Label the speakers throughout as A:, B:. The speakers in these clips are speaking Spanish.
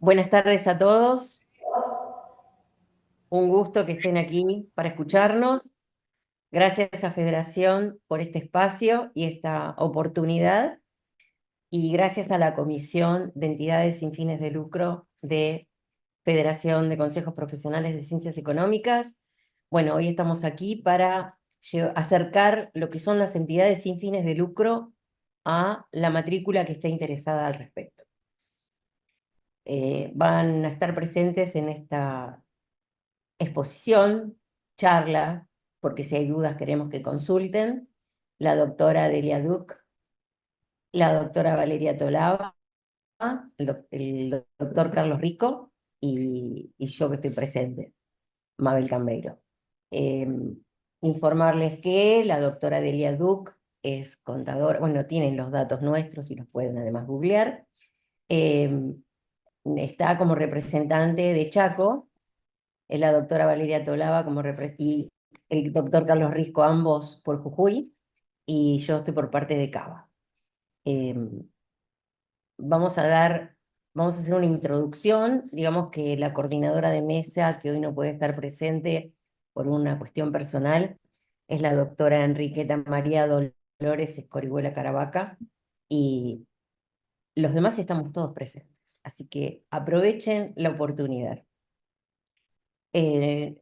A: Buenas tardes a todos. Un gusto que estén aquí para escucharnos. Gracias a Federación por este espacio y esta oportunidad. Y gracias a la Comisión de Entidades sin fines de lucro de Federación de Consejos Profesionales de Ciencias Económicas. Bueno, hoy estamos aquí para acercar lo que son las entidades sin fines de lucro a la matrícula que esté interesada al respecto. Van a estar presentes en esta exposición, charla, porque si hay dudas queremos que consulten, la doctora Delia Duc, la doctora Valeria Tolava, el doctor Carlos Rico y yo que estoy presente, Mabel Cambeiro. Eh, Informarles que la doctora Delia Duc es contadora, bueno, tienen los datos nuestros y los pueden además googlear. Eh, Está como representante de Chaco, es la doctora Valeria Tolava y el doctor Carlos Risco, ambos por Jujuy, y yo estoy por parte de Cava. Eh, vamos a vamos a hacer una introducción, digamos que la coordinadora de mesa, que hoy no puede estar presente por una cuestión personal, es la doctora Enriqueta María Dolores Escorihuela Caravaca, y los demás estamos todos presentes, así que aprovechen la oportunidad.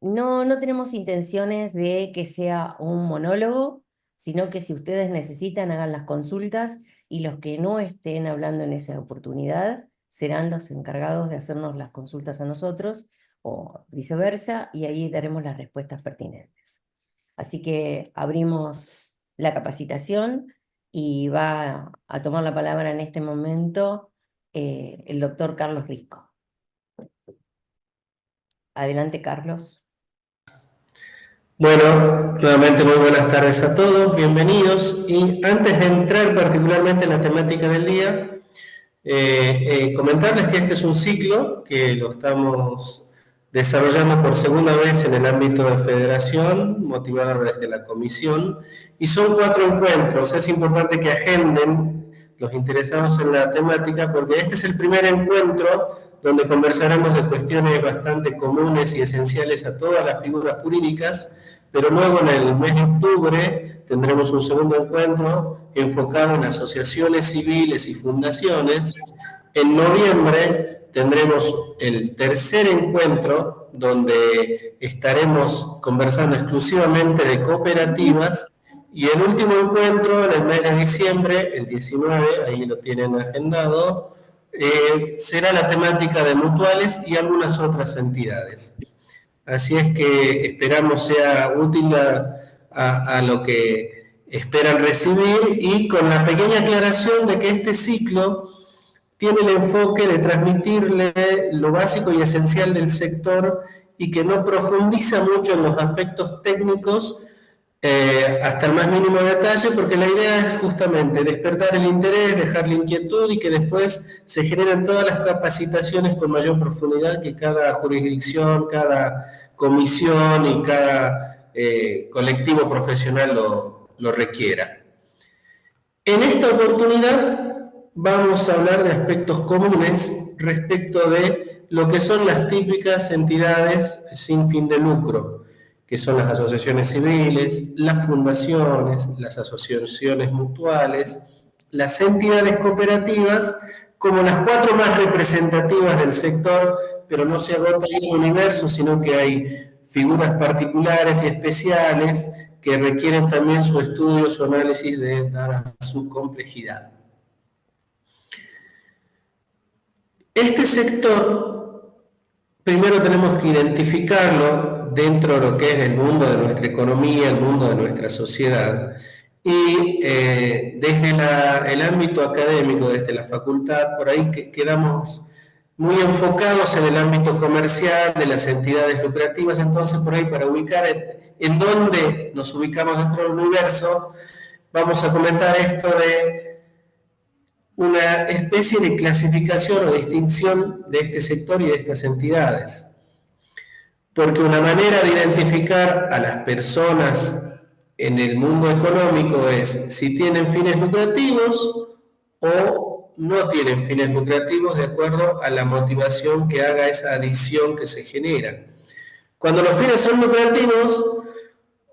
A: No tenemos intenciones de que sea un monólogo, sino que si ustedes necesitan hagan las consultas y los que no estén hablando en esa oportunidad serán los encargados de hacernos las consultas a nosotros o viceversa y ahí daremos las respuestas pertinentes. Así que abrimos la capacitación y va a tomar la palabra en este momento el doctor Carlos Risco. Adelante, Carlos.
B: Bueno, nuevamente muy buenas tardes a todos, bienvenidos. Y antes de entrar particularmente en la temática del día, comentarles que este es un ciclo que lo estamos desarrollando por segunda vez en el ámbito de federación, motivado desde la comisión, y son 4 encuentros. Es importante que agenden los interesados en la temática porque este es el primer encuentro donde conversaremos de cuestiones bastante comunes y esenciales a todas las figuras jurídicas, pero luego en el mes de octubre tendremos un segundo encuentro enfocado en asociaciones civiles y fundaciones. En noviembre tendremos el tercer encuentro donde estaremos conversando exclusivamente de cooperativas y el último encuentro en el mes de diciembre, el 19, ahí lo tienen agendado, será la temática de mutuales y algunas otras entidades. Así es que esperamos sea útil a lo que esperan recibir y con la pequeña aclaración de que este ciclo tiene el enfoque de transmitirle lo básico y esencial del sector y que no profundiza mucho en los aspectos técnicos hasta el más mínimo detalle, porque la idea es justamente despertar el interés, dejar la inquietud y que después se generen todas las capacitaciones con mayor profundidad que cada jurisdicción, cada comisión y cada colectivo profesional lo requiera. En esta oportunidad vamos a hablar de aspectos comunes respecto de lo que son las típicas entidades sin fin de lucro, que son las asociaciones civiles, las fundaciones, las asociaciones mutuales, las entidades cooperativas, como las 4 más representativas del sector, pero no se agota el universo, sino que hay figuras particulares y especiales que requieren también su estudio, su análisis dada su complejidad. Este sector, primero tenemos que identificarlo dentro de lo que es el mundo de nuestra economía, el mundo de nuestra sociedad, y desde el ámbito académico, desde la facultad, por ahí quedamos muy enfocados en el ámbito comercial de las entidades lucrativas, entonces por ahí para ubicar en dónde nos ubicamos dentro del universo, vamos a comentar esto de una especie de clasificación o distinción de este sector y de estas entidades. Porque una manera de identificar a las personas en el mundo económico es si tienen fines lucrativos o no tienen fines lucrativos de acuerdo a la motivación que haga esa adición que se genera. Cuando los fines son lucrativos,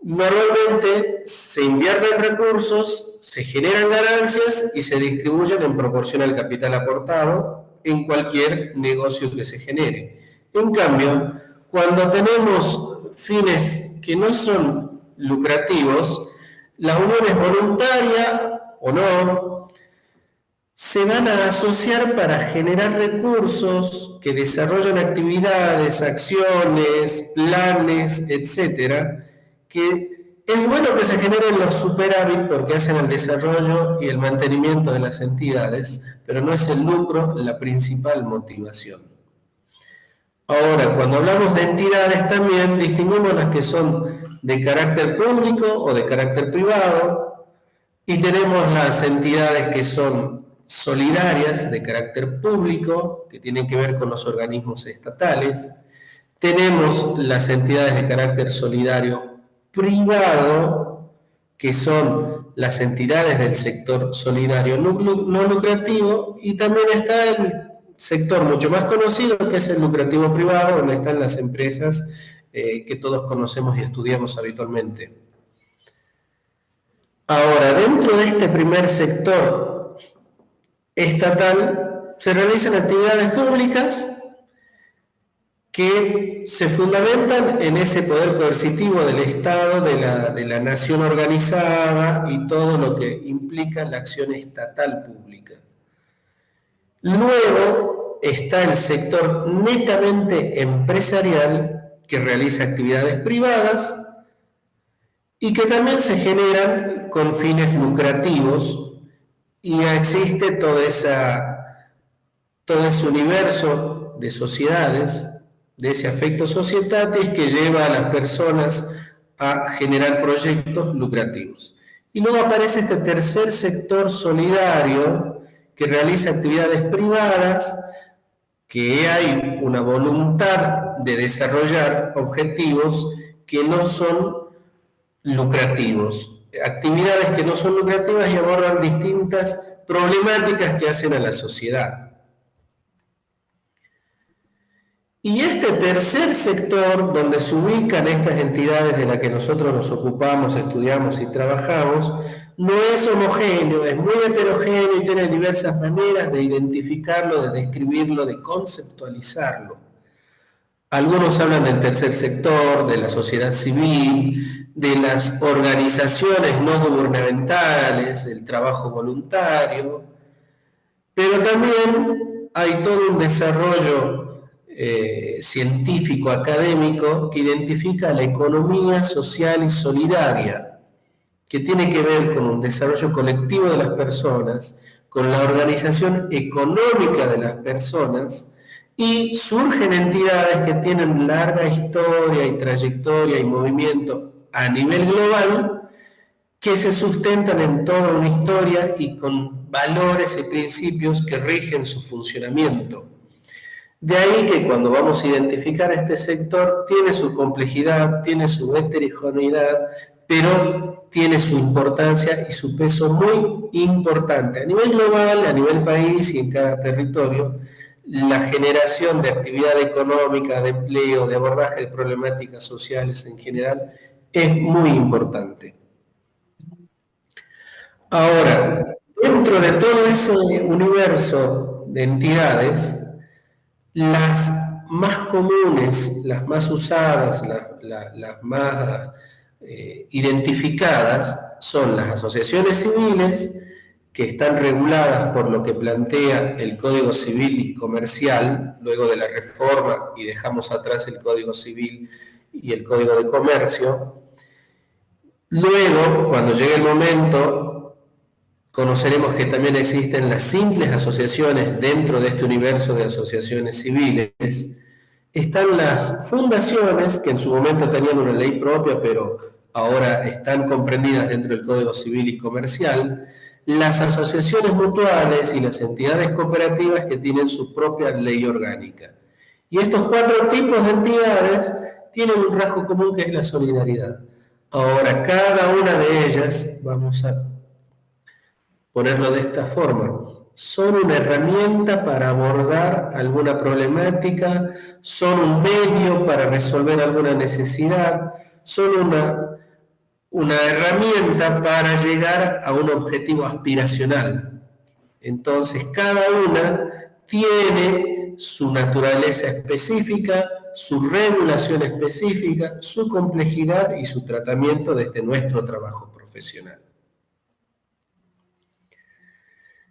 B: normalmente se invierten recursos, se generan ganancias y se distribuyen en proporción al capital aportado en cualquier negocio que se genere. En cambio, cuando tenemos fines que no son lucrativos, la unión es voluntaria o no, se van a asociar para generar recursos que desarrollan actividades, acciones, planes, etcétera, que es bueno que se generen los superávit porque hacen el desarrollo y el mantenimiento de las entidades, pero no es el lucro la principal motivación. Ahora, cuando hablamos de entidades también distinguimos las que son de carácter público o de carácter privado, y tenemos las entidades que son solidarias de carácter público, que tienen que ver con los organismos estatales. Tenemos las entidades de carácter solidario privado, que son las entidades del sector solidario no lucrativo, y también está el sector mucho más conocido, que es el lucrativo privado, donde están las empresas que todos conocemos y estudiamos habitualmente. Ahora, dentro de este primer sector estatal se realizan actividades públicas que se fundamentan en ese poder coercitivo del Estado, de la nación organizada y todo lo que implica la acción estatal pública. Luego está el sector netamente empresarial que realiza actividades privadas y que también se generan con fines lucrativos, y existe todo ese universo de sociedades, de ese afecto societatis que lleva a las personas a generar proyectos lucrativos. Y luego aparece este tercer sector solidario que realiza actividades privadas, que hay una voluntad de desarrollar objetivos que no son lucrativos, actividades que no son lucrativas y abordan distintas problemáticas que hacen a la sociedad. Y este tercer sector, donde se ubican estas entidades de las que nosotros nos ocupamos, estudiamos y trabajamos, no es homogéneo, es muy heterogéneo y tiene diversas maneras de identificarlo, de describirlo, de conceptualizarlo. Algunos hablan del tercer sector, de la sociedad civil, de las organizaciones no gubernamentales, el trabajo voluntario, pero también hay todo un desarrollo científico, académico, que identifica la economía social y solidaria, que tiene que ver con un desarrollo colectivo de las personas, con la organización económica de las personas, y surgen entidades que tienen larga historia y trayectoria y movimiento a nivel global, que se sustentan en toda una historia y con valores y principios que rigen su funcionamiento. De ahí que cuando vamos a identificar este sector, tiene su complejidad, tiene su heterogeneidad, pero tiene su importancia y su peso muy importante. A nivel global, a nivel país y en cada territorio, la generación de actividad económica, de empleo, de abordaje de problemáticas sociales en general, es muy importante. Ahora, dentro de todo ese universo de entidades, las más comunes, las más usadas, las más identificadas son las asociaciones civiles, que están reguladas por lo que plantea el Código Civil y Comercial, luego de la reforma, y dejamos atrás el Código Civil y el Código de Comercio. Luego, cuando llegue el momento, conoceremos que también existen las simples asociaciones dentro de este universo de asociaciones civiles. Están las fundaciones, que en su momento tenían una ley propia, pero ahora están comprendidas dentro del Código Civil y Comercial. Las asociaciones mutuales y las entidades cooperativas que tienen su propia ley orgánica. Y estos cuatro tipos de entidades tienen un rasgo común, que es la solidaridad. Ahora, cada una de ellas, vamos a ponerlo de esta forma, son una herramienta para abordar alguna problemática, son un medio para resolver alguna necesidad, son una herramienta para llegar a un objetivo aspiracional. Entonces, cada una tiene su naturaleza específica, su regulación específica, su complejidad y su tratamiento desde nuestro trabajo profesional.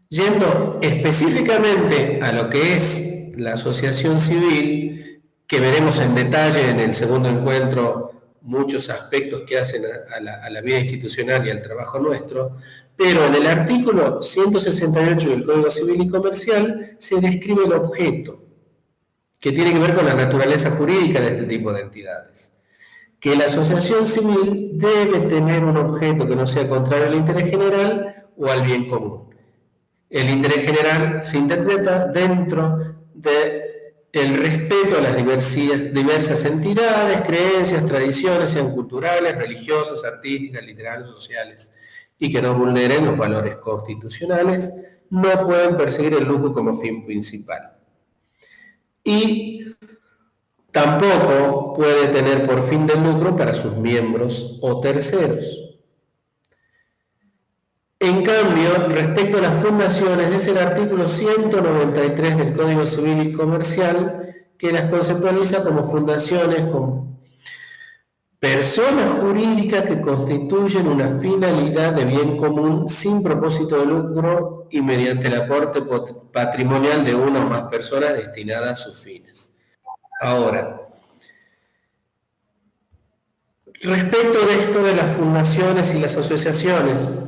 B: Yendo específicamente a lo que es la asociación civil, que veremos en detalle en el segundo encuentro muchos aspectos que hacen a la vida institucional y al trabajo nuestro, pero en el artículo 168 del Código Civil y Comercial se describe el objeto, que tiene que ver con la naturaleza jurídica de este tipo de entidades. Que la asociación civil debe tener un objeto que no sea contrario al interés general o al bien común. El interés general se interpreta dentro del respeto a las diversas entidades, creencias, tradiciones, sean culturales, religiosas, artísticas, literarias, sociales, y que no vulneren los valores constitucionales, no pueden perseguir el lucro como fin principal. Y tampoco puede tener por fin del lucro para sus miembros o terceros. En cambio, respecto a las fundaciones, es el artículo 193 del Código Civil y Comercial que las conceptualiza como fundaciones con personas jurídicas que constituyen una finalidad de bien común sin propósito de lucro y mediante el aporte patrimonial de una o más personas destinadas a sus fines. Ahora, respecto de esto de las fundaciones y las asociaciones,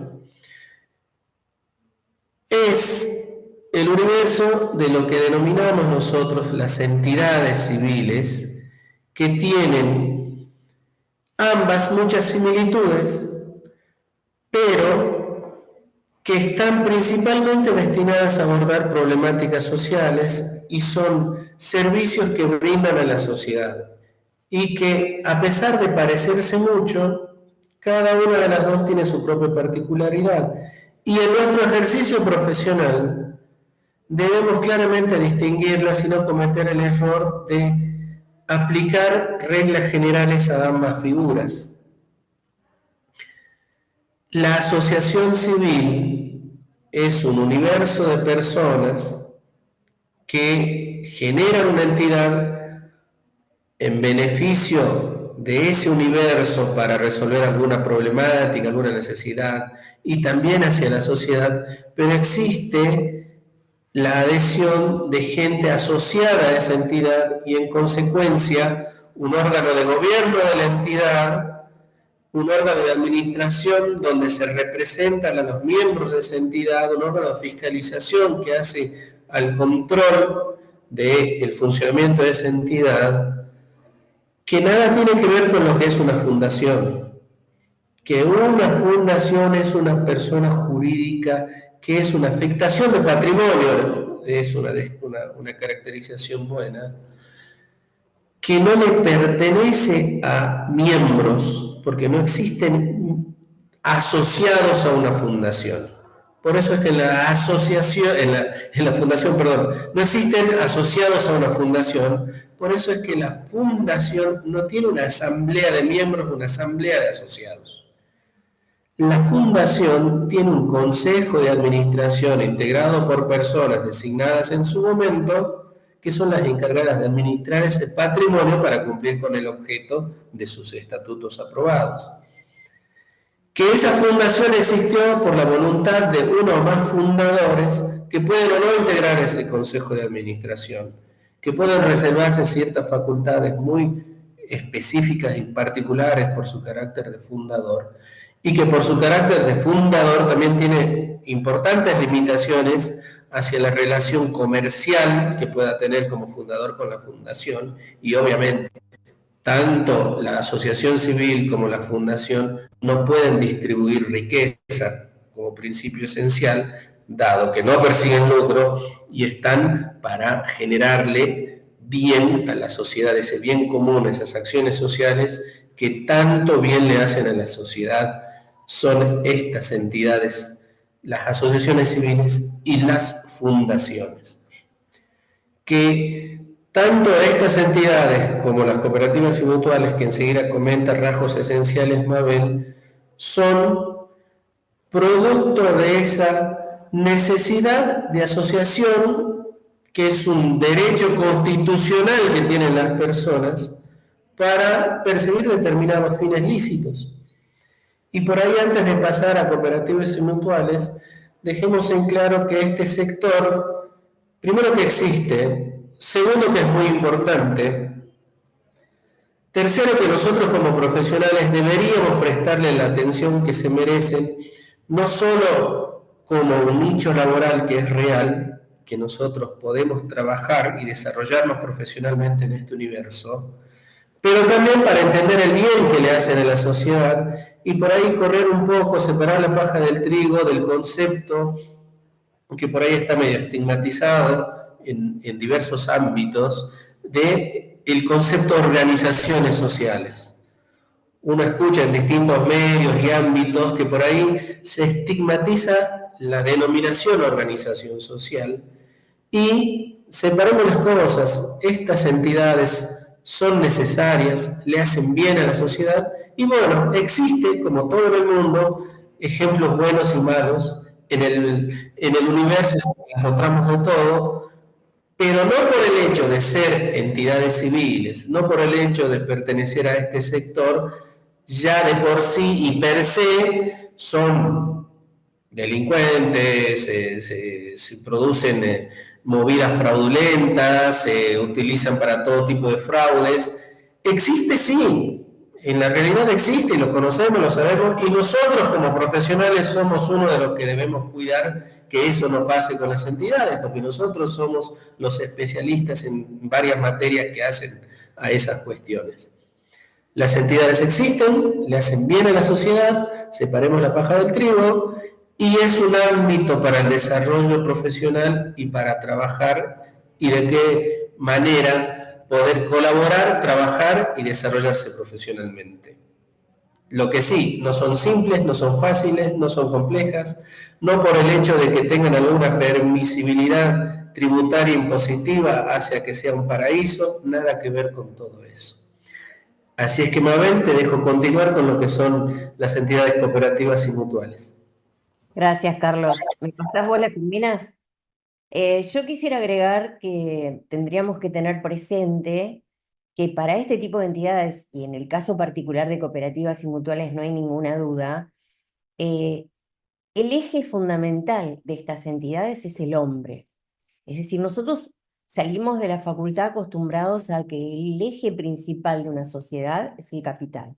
B: es el universo de lo que denominamos nosotros las entidades civiles, que tienen ambas muchas similitudes, pero que están principalmente destinadas a abordar problemáticas sociales y son servicios que brindan a la sociedad y que, a pesar de parecerse mucho, cada una de las dos tiene su propia particularidad. Y en nuestro ejercicio profesional debemos claramente distinguirlas y no cometer el error de aplicar reglas generales a ambas figuras. La asociación civil es un universo de personas que generan una entidad en beneficio de ese universo para resolver alguna problemática, alguna necesidad, y también hacia la sociedad, pero existe la adhesión de gente asociada a esa entidad y en consecuencia un órgano de gobierno de la entidad, un órgano de administración donde se representan a los miembros de esa entidad, un órgano de fiscalización que hace al control del funcionamiento de esa entidad, que nada tiene que ver con lo que es una fundación. Que una fundación es una persona jurídica que es una afectación de patrimonio, es una caracterización buena, que no le pertenece a miembros, porque no existen asociados a una fundación. Por eso es que en la asociación, en la fundación, perdón, no existen asociados a una fundación, por eso es que la fundación no tiene una asamblea de miembros, una asamblea de asociados. La fundación tiene un consejo de administración integrado por personas designadas en su momento, que son las encargadas de administrar ese patrimonio para cumplir con el objeto de sus estatutos aprobados. Que esa fundación existió por la voluntad de uno o más fundadores que pueden o no integrar ese consejo de administración, que pueden reservarse ciertas facultades muy específicas y particulares por su carácter de fundador, y que por su carácter de fundador también tiene importantes limitaciones hacia la relación comercial que pueda tener como fundador con la fundación, y obviamente tanto la asociación civil como la fundación no pueden distribuir riqueza como principio esencial, dado que no persiguen lucro y están para generarle bien a la sociedad, ese bien común, esas acciones sociales que tanto bien le hacen a la sociedad. Son estas entidades las asociaciones civiles y las fundaciones. Que tanto estas entidades como las cooperativas y mutuales, que enseguida comenta rasgos esenciales Mabel, son producto de esa necesidad de asociación, que es un derecho constitucional que tienen las personas para perseguir determinados fines lícitos. Y por ahí, antes de pasar a cooperativas y mutuales, dejemos en claro que este sector, primero, que existe; segundo, que es muy importante; tercero, que nosotros como profesionales deberíamos prestarle la atención que se merecen, no solo como un nicho laboral que es real, que nosotros podemos trabajar y desarrollarnos profesionalmente en este universo, pero también para entender el bien que le hacen a la sociedad y por ahí correr un poco, separar la paja del trigo, del concepto que por ahí está medio estigmatizado en diversos ámbitos, de el concepto de organizaciones sociales. Uno escucha en distintos medios y ámbitos que por ahí se estigmatiza la denominación organización social, y separemos las cosas. Estas entidades son necesarias, le hacen bien a la sociedad, y bueno, existe, como todo en el mundo, ejemplos buenos y malos. En el universo encontramos de todo, pero no por el hecho de ser entidades civiles, no por el hecho de pertenecer a este sector, ya de por sí y per se son delincuentes, se producen movidas fraudulentas, se utilizan para todo tipo de fraudes. Existe, sí, en la realidad existe, y lo conocemos, lo sabemos, y nosotros como profesionales somos uno de los que debemos cuidar que eso no pase con las entidades, porque nosotros somos los especialistas en varias materias que hacen a esas cuestiones. Las entidades existen, le hacen bien a la sociedad, separemos la paja del trigo, y es un ámbito para el desarrollo profesional y para trabajar, y de qué manera poder colaborar, trabajar y desarrollarse profesionalmente. Lo que sí, no son simples, no son fáciles, no son complejas, no por el hecho de que tengan alguna permisibilidad tributaria impositiva hacia que sea un paraíso, nada que ver con todo eso. Así es que, Mabel, te dejo continuar con lo que son las entidades cooperativas y mutuales.
A: Gracias, Carlos. ¿Me pasás vos las primeras? Yo quisiera agregar que tendríamos que tener presente que para este tipo de entidades, y en el caso particular de cooperativas y mutuales no hay ninguna duda, eh, el eje fundamental de estas entidades es el hombre. Es decir, nosotros salimos de la facultad acostumbrados a que el eje principal de una sociedad es el capital.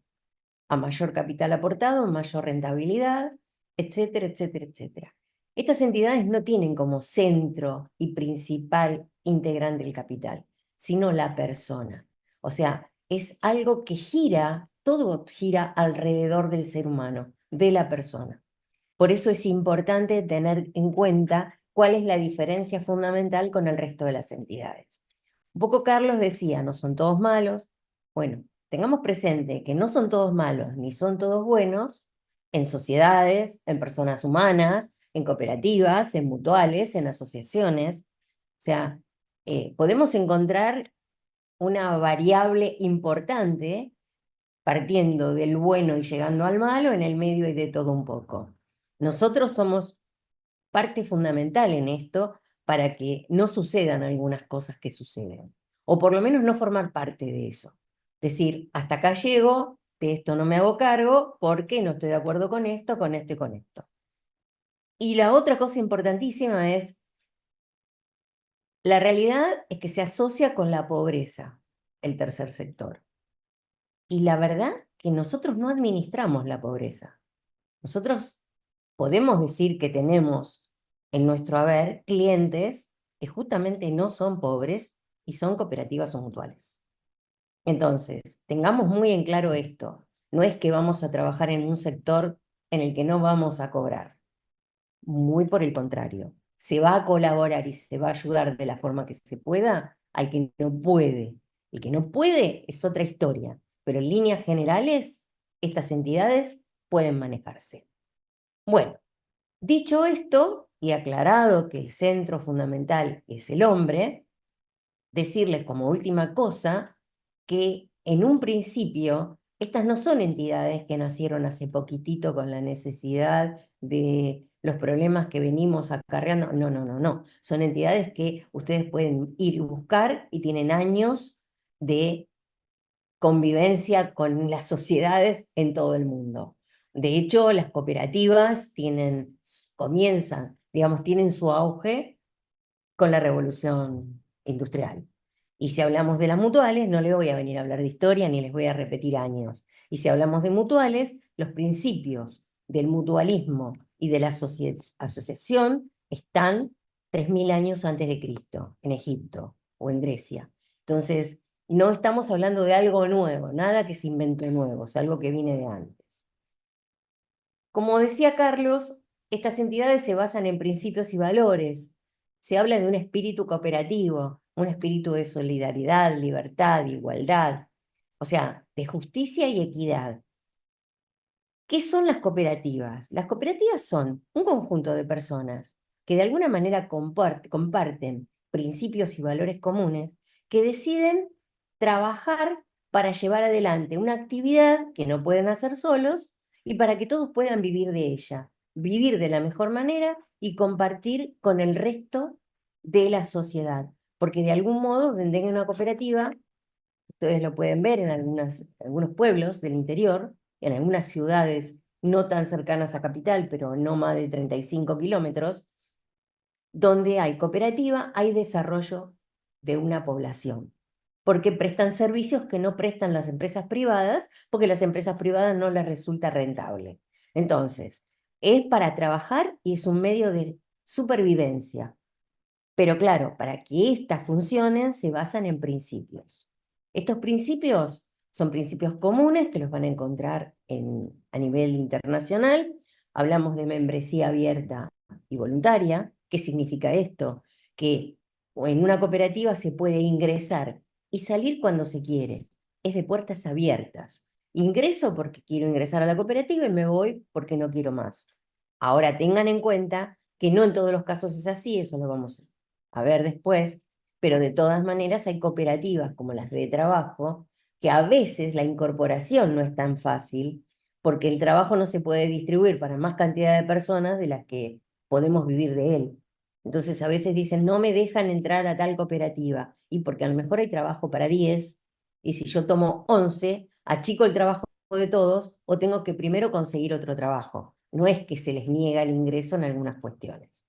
A: A mayor capital aportado, mayor rentabilidad, etcétera, etcétera, etcétera. Estas entidades no tienen como centro y principal integrante el capital, sino la persona. O sea, es algo que gira, todo gira alrededor del ser humano, de la persona. Por eso es importante tener en cuenta cuál es la diferencia fundamental con el resto de las entidades. Un poco Carlos decía, no son todos malos. Bueno, tengamos presente que no son todos malos ni son todos buenos en sociedades, en personas humanas, en cooperativas, en mutuales, en asociaciones. O sea, podemos encontrar una variable importante partiendo del bueno y llegando al malo, en el medio y de todo un poco. Nosotros somos parte fundamental en esto para que no sucedan algunas cosas que suceden, o por lo menos no formar parte de eso. Decir, hasta acá llego, de esto no me hago cargo porque no estoy de acuerdo con esto, con esto y con esto. Y la otra cosa importantísima es, la realidad es que se asocia con la pobreza, el tercer sector. Y la verdad que nosotros no administramos la pobreza. Nosotros podemos decir que tenemos en nuestro haber clientes que justamente no son pobres y son cooperativas o mutuales. Entonces, tengamos muy en claro esto. No es que vamos a trabajar en un sector en el que no vamos a cobrar. Muy por el contrario. Se va a colaborar y se va a ayudar de la forma que se pueda al que no puede. El que no puede es otra historia, pero en líneas generales, estas entidades pueden manejarse. Bueno, Dicho esto, y aclarado que el centro fundamental es el hombre, decirles como última cosa que en un principio estas no son entidades que nacieron hace poquitito con la necesidad de los problemas que venimos acarreando. No, no, no, no. Son entidades que ustedes pueden ir y buscar y tienen años de convivencia con las sociedades en todo el mundo. De hecho, las cooperativas comienzan, digamos, tienen su auge con la revolución industrial. Y si hablamos de las mutuales, no le voy a venir a hablar de historia ni les voy a repetir años. Y si hablamos de mutuales, los principios del mutualismo y de la asociación están 3000 años antes de Cristo, en Egipto o en Grecia. Entonces, no estamos hablando de algo nuevo, nada que se inventó nuevo, es algo que viene de antes. Como decía Carlos, estas entidades se basan en principios y valores. Se habla de un espíritu cooperativo, un espíritu de solidaridad, libertad, igualdad, o sea, de justicia y equidad. ¿Qué son las cooperativas? Las cooperativas son un conjunto de personas que de alguna manera comparten principios y valores comunes que deciden trabajar para llevar adelante una actividad que no pueden hacer solos y para que todos puedan vivir de ella, vivir de la mejor manera y compartir con el resto de la sociedad. Porque de algún modo, donde tengan una cooperativa, ustedes lo pueden ver en algunos pueblos del interior, en algunas ciudades no tan cercanas a capital, pero no más de 35 kilómetros, donde hay cooperativa, hay desarrollo de una población, porque prestan servicios que no prestan las empresas privadas, porque las empresas privadas no les resulta rentable. Entonces, es para trabajar y es un medio de supervivencia. Pero claro, para que éstas funcionen se basan en principios. Estos principios son principios comunes que los van a encontrar a nivel internacional. Hablamos de membresía abierta y voluntaria. ¿Qué significa esto? Que en una cooperativa se puede ingresar y salir cuando se quiere. Es de puertas abiertas. Ingreso porque quiero ingresar a la cooperativa y me voy porque no quiero más. Ahora tengan en cuenta que no en todos los casos es así, eso lo vamos a ver después, pero de todas maneras hay cooperativas como las de trabajo, que a veces la incorporación no es tan fácil, porque el trabajo no se puede distribuir para más cantidad de personas de las que podemos vivir de él. Entonces a veces dicen, no me dejan entrar a tal cooperativa, y porque a lo mejor hay trabajo para 10, y si yo tomo 11, achico el trabajo de todos, o tengo que primero conseguir otro trabajo. No es que se les niega el ingreso en algunas cuestiones.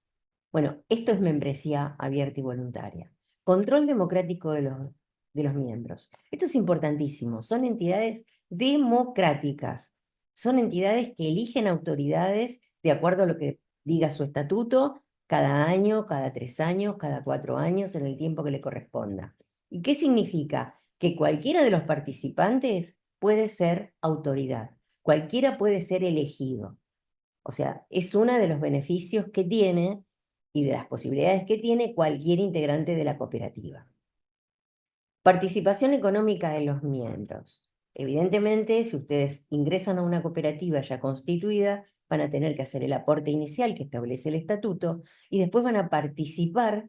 A: Bueno, esto es membresía abierta y voluntaria. Control democrático de los miembros. Esto es importantísimo. Son entidades democráticas. Son entidades que eligen autoridades de acuerdo a lo que diga su estatuto, cada año, cada 3 años, cada 4 años, en el tiempo que le corresponda. ¿Y qué significa? Que cualquiera de los participantes puede ser autoridad. Cualquiera puede ser elegido. O sea, es uno de los beneficios que tiene y de las posibilidades que tiene cualquier integrante de la cooperativa. Participación económica de los miembros. Evidentemente, si ustedes ingresan a una cooperativa ya constituida, van a tener que hacer el aporte inicial que establece el estatuto y después van a participar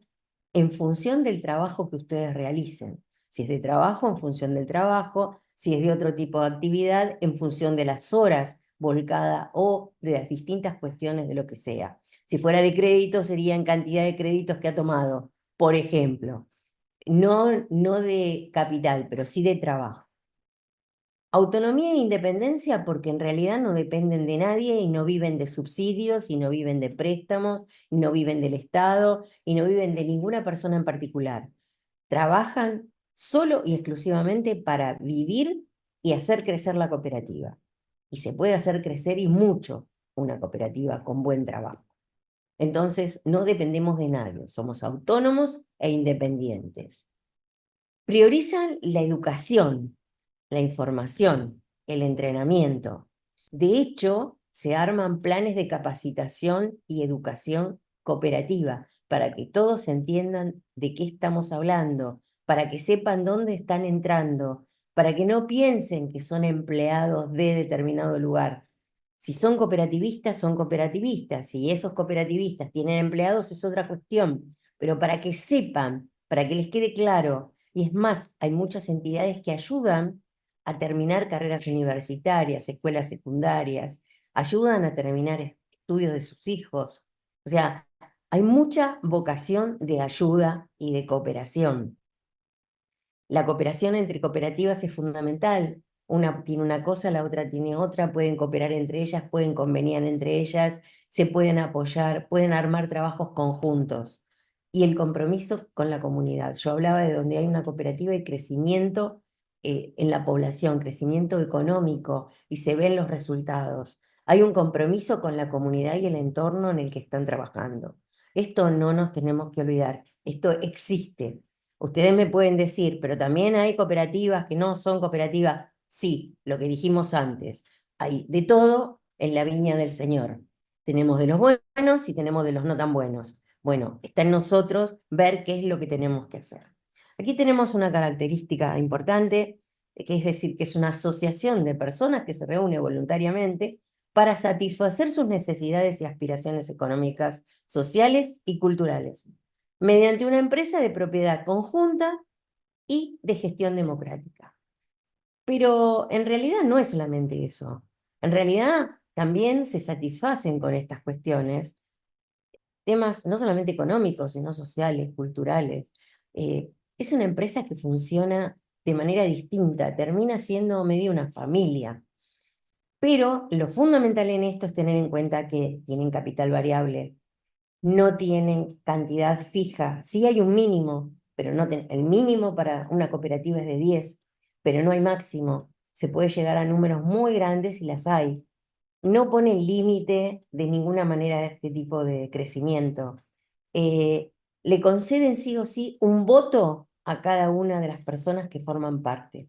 A: en función del trabajo que ustedes realicen. Si es de trabajo, en función del trabajo; si es de otro tipo de actividad, en función de las horas volcada o de las distintas cuestiones de lo que sea. Si fuera de crédito, sería en cantidad de créditos que ha tomado, por ejemplo. No de capital, pero sí de trabajo. Autonomía e independencia porque en realidad no dependen de nadie y no viven de subsidios y no viven de préstamos y no viven del Estado y no viven de ninguna persona en particular. Trabajan solo y exclusivamente para vivir y hacer crecer la cooperativa. Y se puede hacer crecer y mucho una cooperativa con buen trabajo. Entonces no dependemos de nadie, somos autónomos e independientes. Priorizan la educación, la información, el entrenamiento. De hecho, se arman planes de capacitación y educación cooperativa para que todos entiendan de qué estamos hablando, para que sepan dónde están entrando, para que no piensen que son empleados de determinado lugar. Si son cooperativistas, son cooperativistas. Si esos cooperativistas tienen empleados, es otra cuestión. Pero para que sepan, para que les quede claro, y es más, hay muchas entidades que ayudan a terminar carreras universitarias, escuelas secundarias, ayudan a terminar estudios de sus hijos. O sea, hay mucha vocación de ayuda y de cooperación. La cooperación entre cooperativas es fundamental. Una tiene una cosa, la otra tiene otra, pueden cooperar entre ellas, pueden conveniar entre ellas, se pueden apoyar, pueden armar trabajos conjuntos. Y el compromiso con la comunidad. Yo hablaba de donde hay una cooperativa y crecimiento en la población, crecimiento económico, y se ven los resultados. Hay un compromiso con la comunidad y el entorno en el que están trabajando. Esto no nos tenemos que olvidar. Esto existe. Ustedes me pueden decir, pero también hay cooperativas que no son cooperativas. Sí, lo que dijimos antes. Hay de todo en la viña del Señor. Tenemos de los buenos y tenemos de los no tan buenos. Bueno, está en nosotros ver qué es lo que tenemos que hacer. Aquí tenemos una característica importante, que es decir, que es una asociación de personas que se reúne voluntariamente para satisfacer sus necesidades y aspiraciones económicas, sociales y culturales mediante una empresa de propiedad conjunta y de gestión democrática. Pero en realidad no es solamente eso. En realidad también se satisfacen con estas cuestiones temas no solamente económicos, sino sociales, culturales. Es una empresa que funciona de manera distinta, termina siendo medio una familia. Pero lo fundamental en esto es tener en cuenta que tienen capital variable, no tienen cantidad fija. Sí hay un mínimo, pero no el mínimo para una cooperativa es de 10, pero no hay máximo. Se puede llegar a números muy grandes y las hay. No pone límite de ninguna manera a este tipo de crecimiento. Le conceden sí o sí un voto a cada una de las personas que forman parte.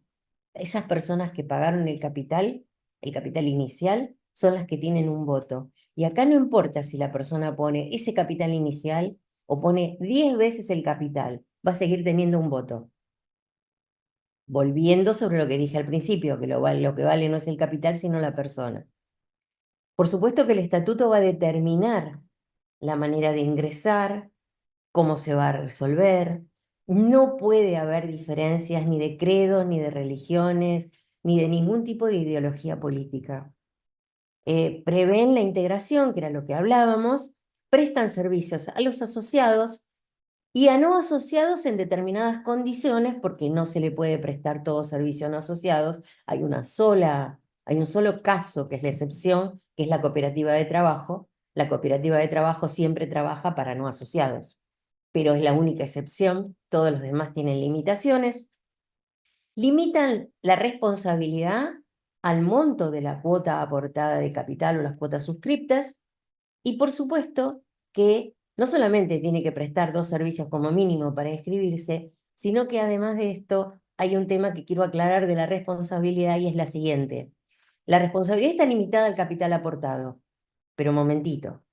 A: Esas personas que pagaron el capital inicial, son las que tienen un voto. Y acá no importa si la persona pone ese capital inicial o pone 10 veces el capital, va a seguir teniendo un voto. Volviendo sobre lo que dije al principio, que lo que vale no es el capital, sino la persona. Por supuesto que el estatuto va a determinar la manera de ingresar, cómo se va a resolver. No puede haber diferencias ni de credos, ni de religiones, ni de ningún tipo de ideología política. Prevén la integración, que era lo que hablábamos, prestan servicios a los asociados y a no asociados en determinadas condiciones, porque no se le puede prestar todo servicio a no asociados. Hay un solo caso que es la excepción, que es la cooperativa de trabajo. La cooperativa de trabajo siempre trabaja para no asociados, pero es la única excepción. Todos los demás tienen limitaciones. Limitan la responsabilidad al monto de la cuota aportada de capital o las cuotas suscriptas, y por supuesto que no solamente tiene que prestar 2 servicios como mínimo para inscribirse, sino que además de esto hay un tema que quiero aclarar de la responsabilidad, y es la siguiente. La responsabilidad está limitada al capital aportado, pero un momentito.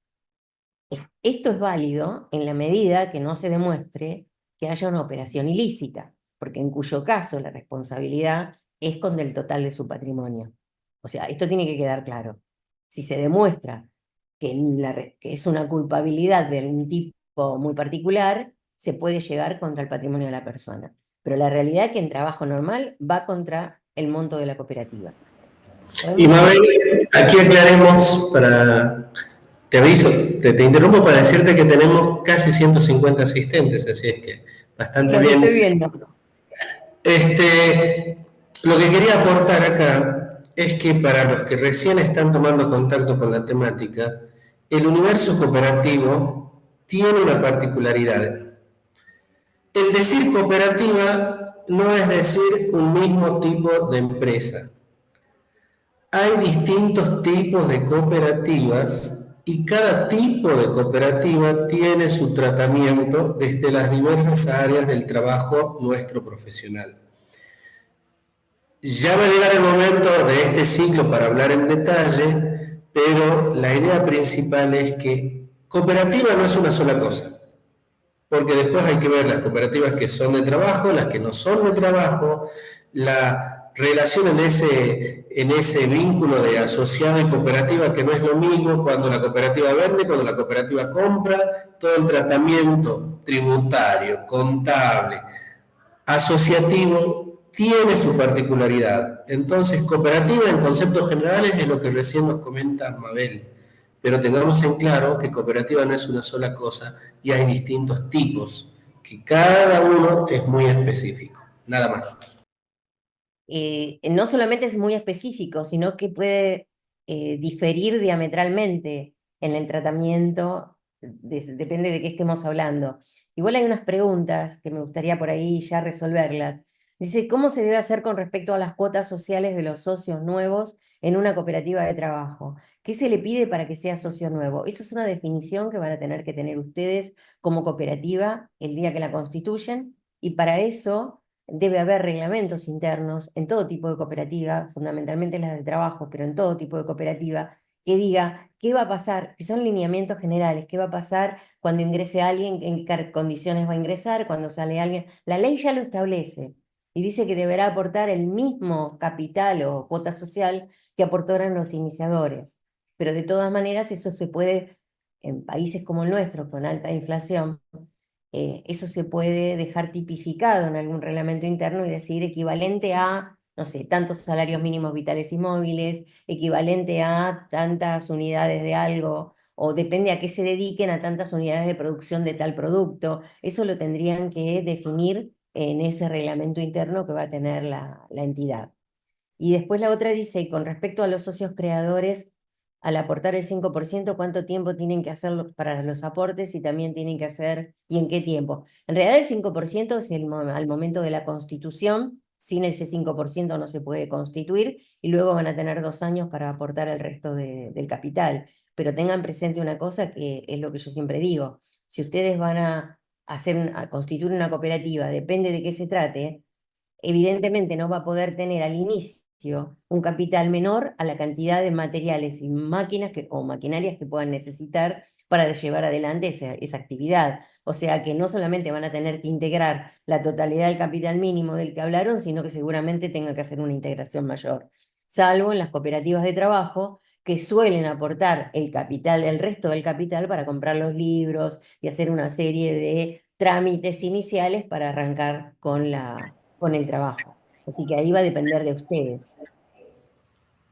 A: Esto es válido en la medida que no se demuestre que haya una operación ilícita, porque en cuyo caso la responsabilidad es con el total de su patrimonio. O sea, esto tiene que quedar claro. Si se demuestra que es una culpabilidad de algún tipo muy particular, se puede llegar contra el patrimonio de la persona. Pero la realidad es que en trabajo normal va contra el monto de la cooperativa.
B: Y Mabel, aquí aclaremos para, te aviso, te interrumpo para decirte que tenemos casi 150 asistentes, así es que bastante
A: Los estoy
B: bien.
A: viendo.
B: Lo que quería aportar acá es que para los que recién están tomando contacto con la temática, el universo cooperativo tiene una particularidad. El decir cooperativa no es decir un mismo tipo de empresa. Hay distintos tipos de cooperativas y cada tipo de cooperativa tiene su tratamiento desde las diversas áreas del trabajo nuestro profesional. Ya va a llegar el momento de este ciclo para hablar en detalle, pero la idea principal es que cooperativa no es una sola cosa, porque después hay que ver las cooperativas que son de trabajo, las que no son de trabajo, la relación en ese vínculo de asociado y cooperativa, que no es lo mismo cuando la cooperativa vende, cuando la cooperativa compra, todo el tratamiento tributario, contable, asociativo, tiene su particularidad. Entonces, cooperativa en conceptos generales es lo que recién nos comenta Mabel, pero tengamos en claro que cooperativa no es una sola cosa y hay distintos tipos, que cada uno es muy específico, nada más.
A: No solamente es muy específico, sino que puede diferir diametralmente en el tratamiento, depende de qué estemos hablando. Igual hay unas preguntas que me gustaría por ahí ya resolverlas. Dice, ¿cómo se debe hacer con respecto a las cuotas sociales de los socios nuevos en una cooperativa de trabajo? ¿Qué se le pide para que sea socio nuevo? Eso es una definición que van a tener que tener ustedes como cooperativa el día que la constituyen, y para eso debe haber reglamentos internos en todo tipo de cooperativa, fundamentalmente las de trabajo, pero en todo tipo de cooperativa, que diga qué va a pasar, que son lineamientos generales, qué va a pasar cuando ingrese alguien, en qué condiciones va a ingresar, cuando sale alguien. La ley ya lo establece y dice que deberá aportar el mismo capital o cuota social que aportaron los iniciadores. Pero de todas maneras eso se puede, en países como el nuestro, con alta inflación, eso se puede dejar tipificado en algún reglamento interno y decir equivalente a, no sé, tantos salarios mínimos vitales y móviles, equivalente a tantas unidades de algo, o depende a qué se dediquen, a tantas unidades de producción de tal producto. Eso lo tendrían que definir en ese reglamento interno que va a tener la entidad. Y después la otra dice, con respecto a los socios creadores, al aportar el 5%, ¿cuánto tiempo tienen que hacer para los aportes y también tienen que hacer y en qué tiempo? En realidad el 5% es al momento de la constitución, sin ese 5% no se puede constituir y luego van a tener 2 años para aportar el resto del capital. Pero tengan presente una cosa que es lo que yo siempre digo, si ustedes van a constituir una cooperativa, depende de qué se trate, evidentemente no va a poder tener al inicio un capital menor a la cantidad de materiales y máquinas o maquinarias que puedan necesitar para llevar adelante esa actividad. O sea que no solamente van a tener que integrar la totalidad del capital mínimo del que hablaron, sino que seguramente tengan que hacer una integración mayor, salvo en las cooperativas de trabajo que suelen aportar el capital, el resto del capital para comprar los libros y hacer una serie de trámites iniciales para arrancar con el trabajo. Así que ahí va a depender de ustedes.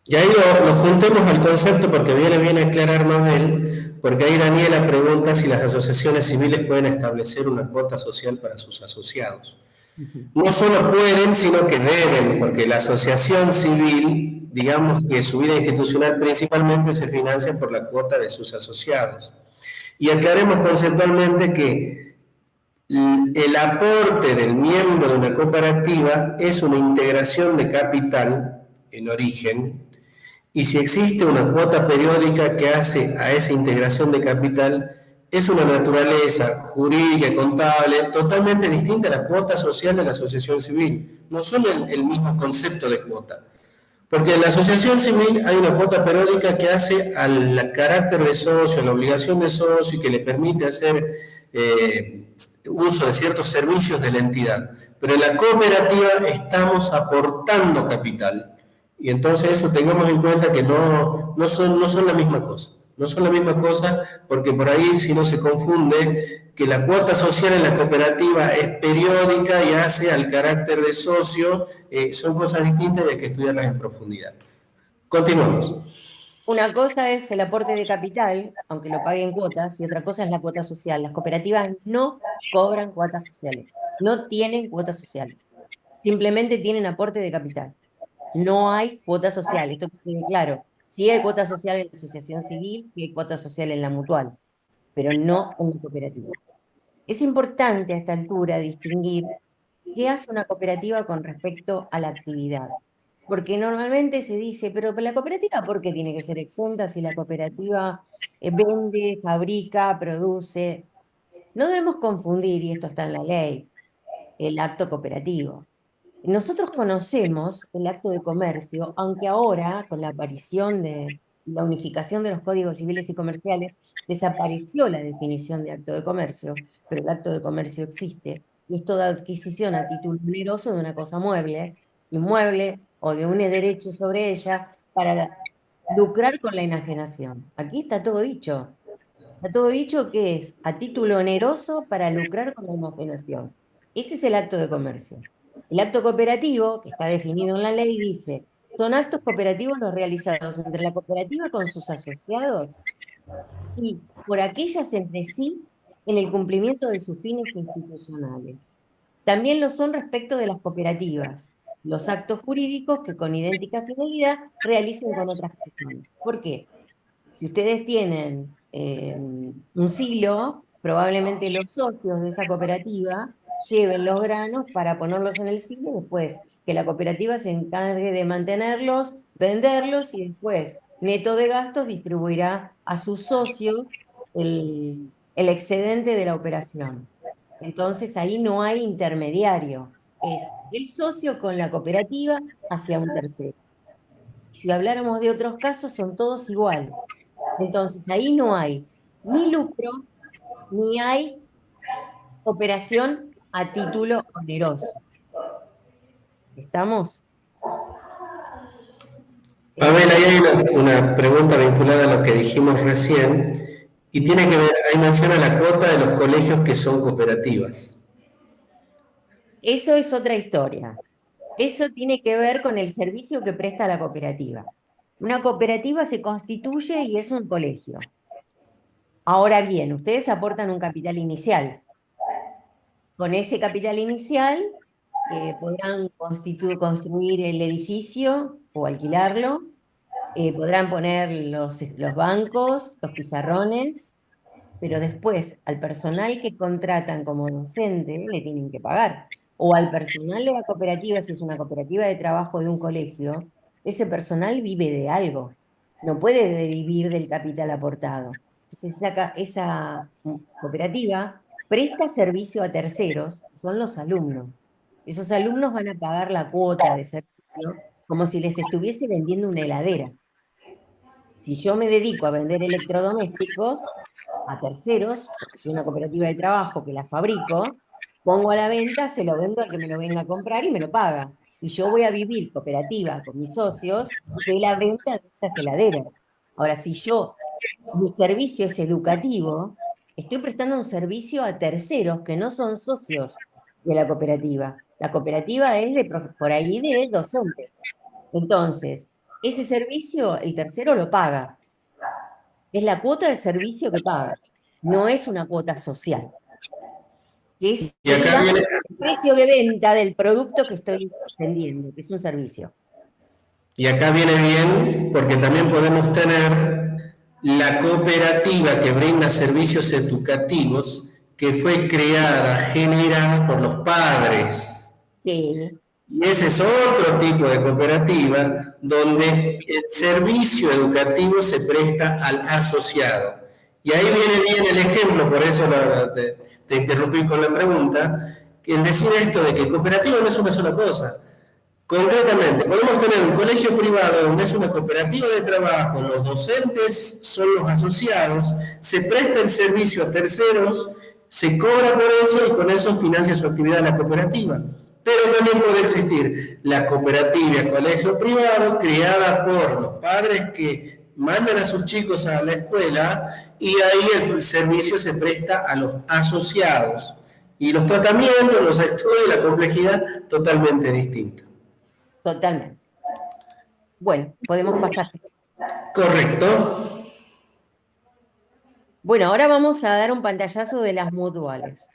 B: Y ahí lo juntemos al concepto porque viene bien a aclarar Mabel, porque ahí Daniela pregunta si las asociaciones civiles pueden establecer una cuota social para sus asociados.
A: Ujú.
B: No solo pueden, sino que deben, porque la asociación civil, digamos que su vida institucional principalmente se financia por la cuota de sus asociados. Y aclaremos conceptualmente que el aporte del miembro de una cooperativa es una integración de capital en origen, y si existe una cuota periódica que hace a esa integración de capital, es una naturaleza jurídica, contable, totalmente distinta a la cuota social de la asociación civil. No son el mismo concepto de cuota. Porque en la asociación civil hay una cuota periódica que hace al carácter de socio, a la obligación de socio y que le permite hacer uso de ciertos servicios de la entidad. Pero en la cooperativa estamos aportando capital. Y entonces eso tengamos en cuenta que no son la misma cosa. No son la misma cosa porque por ahí si no se confunde que la cuota social en la cooperativa es periódica y hace al carácter de socio, son cosas distintas y hay que estudiarlas en profundidad. Continuamos.
A: Una cosa es el aporte de capital, aunque lo paguen cuotas, y otra cosa es la cuota social. Las cooperativas no cobran cuotas sociales, no tienen cuotas sociales, simplemente tienen aporte de capital. No hay cuota social, esto que quede claro. Sí hay cuota social en la asociación civil, sí hay cuota social en la mutual, pero no en la cooperativa. Es importante a esta altura distinguir qué hace una cooperativa con respecto a la actividad. Porque normalmente se dice, pero la cooperativa, ¿por qué tiene que ser exenta si la cooperativa vende, fabrica, produce? No debemos confundir, y esto está en la ley, el acto cooperativo. Nosotros conocemos el acto de comercio, aunque ahora, con la aparición de la unificación de los códigos civiles y comerciales, desapareció la definición de acto de comercio, pero el acto de comercio existe, y es toda adquisición a título oneroso de una cosa mueble, inmueble o de un derecho sobre ella para lucrar con la enajenación. Aquí está todo dicho. Está todo dicho que es a título oneroso para lucrar con la enajenación. Ese es el acto de comercio. El acto cooperativo, que está definido en la ley, dice, son actos cooperativos los realizados entre la cooperativa con sus asociados y por aquellas entre sí en el cumplimiento de sus fines institucionales. También lo son respecto de las cooperativas, los actos jurídicos que con idéntica finalidad realicen con otras personas. ¿Por qué? Si ustedes tienen un silo, probablemente los socios de esa cooperativa lleven los granos para ponerlos en el silo y después que la cooperativa se encargue de mantenerlos, venderlos y después, neto de gastos, distribuirá a sus socios el excedente de la operación. Entonces ahí no hay intermediario, es el socio con la cooperativa hacia un tercero. Si habláramos de otros casos, son todos iguales. Entonces, ahí no hay ni lucro, ni hay operación a título oneroso. ¿Estamos?
B: Pavel,
A: Eh,
B: ahí hay una pregunta vinculada a lo que dijimos recién y tiene que ver, ahí menciona la cuota de los colegios que son cooperativas.
A: eso es otra historia. Eso tiene que ver con el servicio que presta la cooperativa. Una cooperativa se constituye y es un colegio. Ahora bien, ustedes aportan un capital inicial. Con ese capital inicial podrán construir el edificio o alquilarlo. Podrán poner los bancos, los pizarrones, pero después al personal que contratan como docente le tienen que pagar. O al personal de la cooperativa, si es una cooperativa de trabajo de un colegio, ese personal vive de algo, no puede vivir del capital aportado. Entonces esa cooperativa presta servicio a terceros, que son los alumnos. Esos alumnos van a pagar la cuota de servicio como si les estuviese vendiendo una heladera. Si yo me dedico a vender electrodomésticos a terceros, porque soy una cooperativa de trabajo que la fabrico, pongo a la venta, se lo vendo al que me lo venga a comprar y me lo paga. Y yo voy a vivir cooperativa con mis socios de la venta de esas heladeras. Ahora, si mi servicio es educativo, estoy prestando un servicio a terceros que no son socios de la cooperativa. La cooperativa es por ahí de docente. Entonces, ese servicio el tercero lo paga. Es la cuota de servicio que paga. No es una cuota social. Que
B: Y acá
A: sería
B: viene,
A: el precio de venta del producto que estoy vendiendo, que es un servicio.
B: y acá viene bien porque también podemos tener la cooperativa que brinda servicios educativos que fue creada, generada por los padres.
A: Sí,
B: Y ese es otro tipo de cooperativa donde el servicio educativo se presta al asociado. Y ahí viene bien el ejemplo, por eso te interrumpí con la pregunta, que el decir esto de que cooperativa no es una sola cosa. Concretamente, podemos tener un colegio privado donde es una cooperativa de trabajo, los docentes son los asociados, se presta el servicio a terceros, se cobra por eso y con eso financia su actividad la cooperativa. Pero también puede existir la cooperativa colegio privado creada por los padres que mandan a sus chicos a la escuela y ahí el servicio se presta a los asociados. Y los tratamientos, los estudios, la complejidad totalmente distinta.
A: totalmente. Bueno, podemos pasar.
B: Correcto.
A: Bueno, ahora vamos a dar un pantallazo de las mutuales.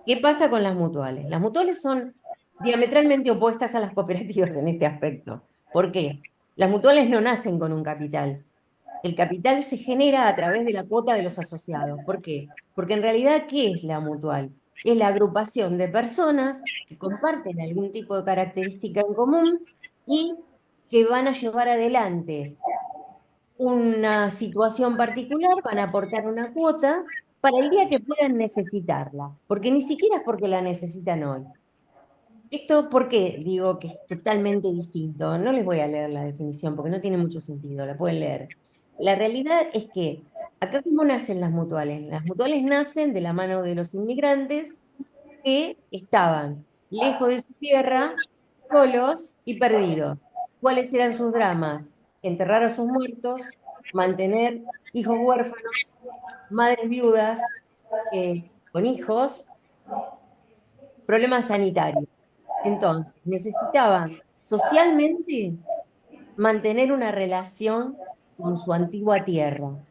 A: ¿Qué pasa con las mutuales? Las mutuales son diametralmente opuestas a las cooperativas en este aspecto. ¿Por qué? Las mutuales no nacen con un capital. El capital se genera a través de la cuota de los asociados. ¿Por qué? Porque en realidad, ¿qué es la mutual? Es la agrupación de personas que comparten algún tipo de característica en común y que van a llevar adelante una situación particular, van a aportar una cuota para el día que puedan necesitarla, porque ni siquiera es porque la necesitan hoy. Esto, ¿por qué digo que es totalmente distinto? No les voy a leer la definición porque no tiene mucho sentido, la pueden leer. La realidad es que acá, ¿cómo nacen las mutuales? Las mutuales nacen de la mano de los inmigrantes que estaban lejos de su tierra, solos y perdidos. ¿Cuáles eran sus dramas? Enterrar a sus muertos, mantener hijos huérfanos, madres viudas, con hijos, problemas sanitarios. Entonces, necesitaban socialmente mantener una relación con su antigua tierra.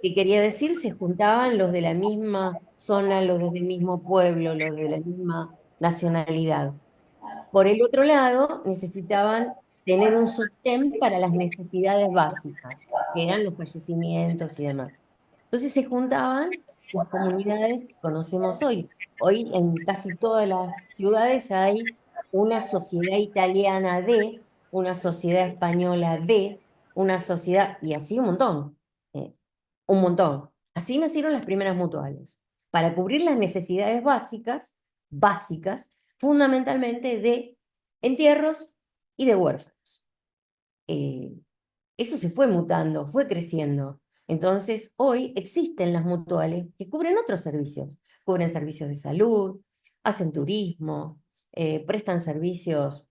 A: ¿Qué quería decir? Se juntaban los de la misma zona, los del mismo pueblo, los de la misma nacionalidad. Por el otro lado, necesitaban tener un sostén para las necesidades básicas, que eran los fallecimientos y demás. Entonces se juntaban las comunidades que conocemos hoy. Hoy en casi todas las ciudades hay una sociedad italiana de, una sociedad española de, una sociedad, y así un montón, un montón. Así nacieron las primeras mutuales, para cubrir las necesidades básicas, básicas, fundamentalmente de entierros y de huérfanos. Eh, Eso se fue mutando, fue creciendo. Entonces, hoy existen las mutuales que cubren otros servicios. Cubren servicios de salud, hacen turismo, prestan servicios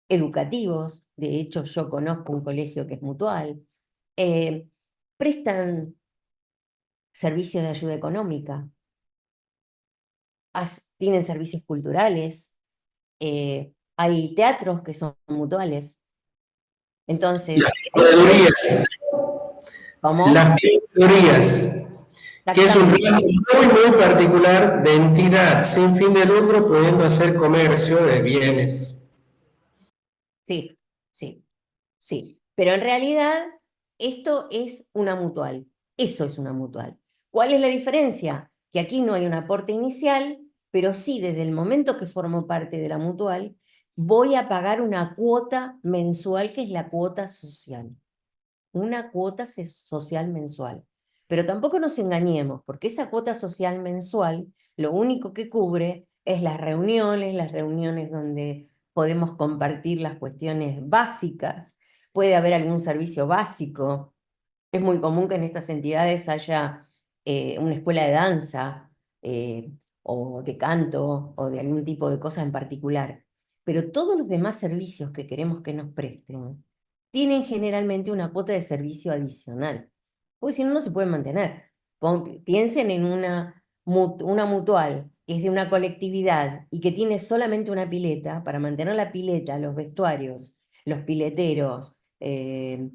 A: educativos. De hecho, yo conozco un colegio que es mutual. eh, Prestan servicios de ayuda económica, tienen servicios culturales, hay teatros que son mutuales.
B: Las
A: Entonces, hay servicios,
B: teorías,
A: ¿cómo?
B: las teorías, que es un
A: Exactamente.
B: rasgo muy particular de entidad sin fin de lucro pudiendo hacer comercio de bienes.
A: Sí, sí, sí. Pero en realidad, esto es una mutual. Eso es una mutual. ¿Cuál es la diferencia? Que aquí no hay un aporte inicial, pero sí desde el momento que formo parte de la mutual, voy a pagar una cuota mensual que es la cuota social. Una cuota social mensual. Pero tampoco nos engañemos, porque esa cuota social mensual lo único que cubre es las reuniones donde podemos compartir las cuestiones básicas, puede haber algún servicio básico. Es muy común que en estas entidades haya una escuela de danza, eh, o de canto, o de algún tipo de cosa en particular. Pero todos los demás servicios que queremos que nos presten tienen generalmente una cuota de servicio adicional, porque si no, no se pueden mantener. Piensen en una mutual que es de una colectividad y que tiene solamente una pileta. Para mantener la pileta, los vestuarios, los pileteros, el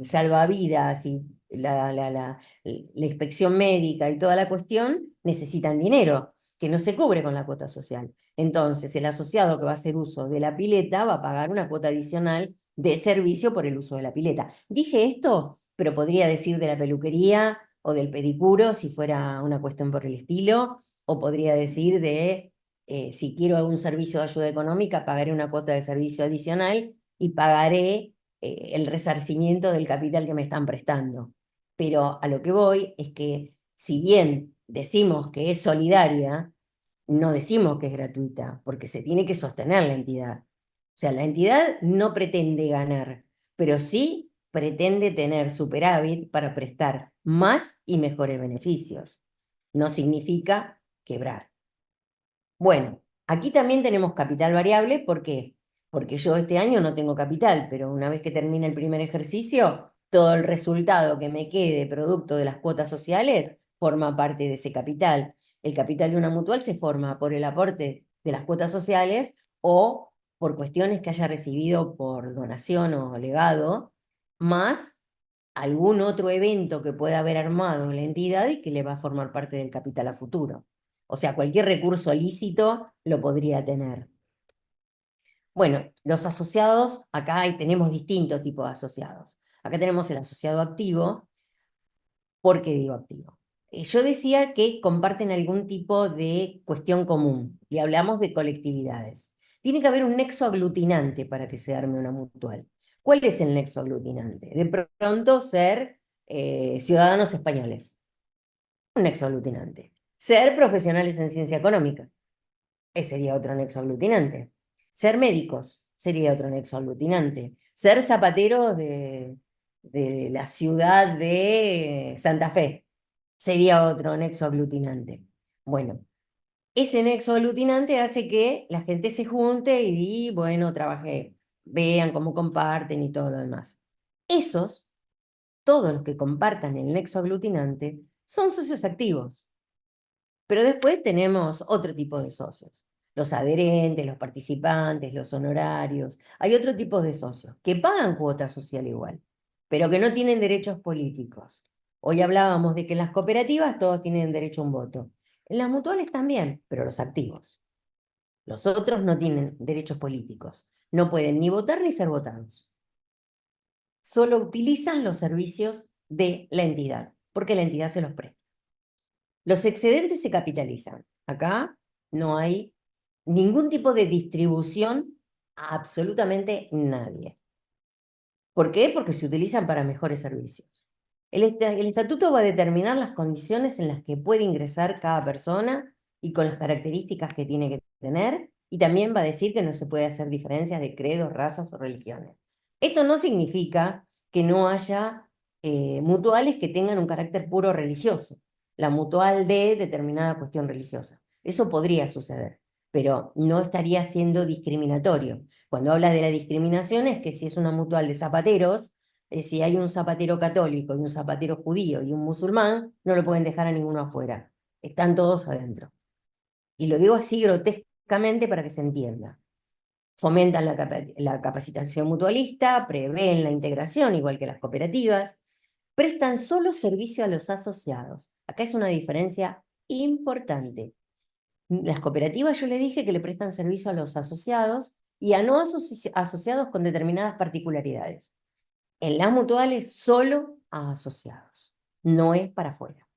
A: salvavidas y la inspección médica y toda la cuestión, necesitan dinero, que no se cubre con la cuota social. Entonces, el asociado que va a hacer uso de la pileta va a pagar una cuota adicional de servicio por el uso de la pileta. Dije esto, pero podría decir de la peluquería o del pedicuro, si fuera una cuestión por el estilo, o podría decir de, si quiero algún servicio de ayuda económica, pagaré una cuota de servicio adicional y pagaré el resarcimiento del capital que me están prestando. Pero a lo que voy es que, si bien decimos que es solidaria, no decimos que es gratuita, porque se tiene que sostener la entidad. O sea, la entidad no pretende ganar, pero sí pretende tener superávit para prestar más y mejores beneficios. No significa quebrar. Bueno, aquí también tenemos capital variable. ¿Por qué? Porque yo este año no tengo capital, pero una vez que termine el primer ejercicio, todo el resultado que me quede producto de las cuotas sociales forma parte de ese capital. El capital de una mutual se forma por el aporte de las cuotas sociales o por cuestiones que haya recibido por donación o legado, más algún otro evento que pueda haber armado la entidad y que le va a formar parte del capital a futuro. O sea, cualquier recurso lícito lo podría tener. Bueno, los asociados, acá tenemos distintos tipos de asociados. Acá tenemos el asociado activo. ¿Por qué digo activo? Yo decía que comparten algún tipo de cuestión común y hablamos de colectividades. Tiene que haber un nexo aglutinante para que se arme una mutual. ¿Cuál es el nexo aglutinante? De pronto ser ciudadanos españoles, un nexo aglutinante. Ser profesionales en ciencia económica, ese sería otro nexo aglutinante. Ser médicos sería otro nexo aglutinante. Ser zapateros de la ciudad de Santa Fe sería otro nexo aglutinante. Bueno, ese nexo aglutinante hace que la gente se junte y, bueno, trabaje vean cómo comparten y todo lo demás. Esos, todos los que compartan el nexo aglutinante, son socios activos. Pero después tenemos otro tipo de socios. Los adherentes, los participantes, los honorarios. Hay otro tipo de socios que pagan cuota social igual, pero que no tienen derechos políticos. Hoy hablábamos de que en las cooperativas todos tienen derecho a un voto. En las mutuales también, pero los activos. Los otros no tienen derechos políticos. No pueden ni votar ni ser votados. Solo utilizan los servicios de la entidad, porque la entidad se los presta. Los excedentes se capitalizan. Acá no hay ningún tipo de distribución a absolutamente nadie. ¿Por qué? Porque se utilizan para mejores servicios. El estatuto va a determinar las condiciones en las que puede ingresar cada persona y con las características que tiene que tener, y también va a decir que no se puede hacer diferencias de credos, razas o religiones. Esto no significa que no haya mutuales que tengan un carácter puro religioso, la mutual de determinada cuestión religiosa. Eso podría suceder, pero no estaría siendo discriminatorio. Cuando habla de la discriminación es que si es una mutual de zapateros, si hay un zapatero católico y un zapatero judío y un musulmán, no lo pueden dejar a ninguno afuera. Están todos adentro. Y lo digo así grotescamente para que se entienda. Fomentan la capacitación mutualista, prevén la integración, igual que las cooperativas, prestan solo servicio a los asociados. Acá es una diferencia importante. Las cooperativas yo le dije que le prestan servicio a los asociados y a no asociados con determinadas particularidades. En las mutuales solo a asociados, no es para afuera.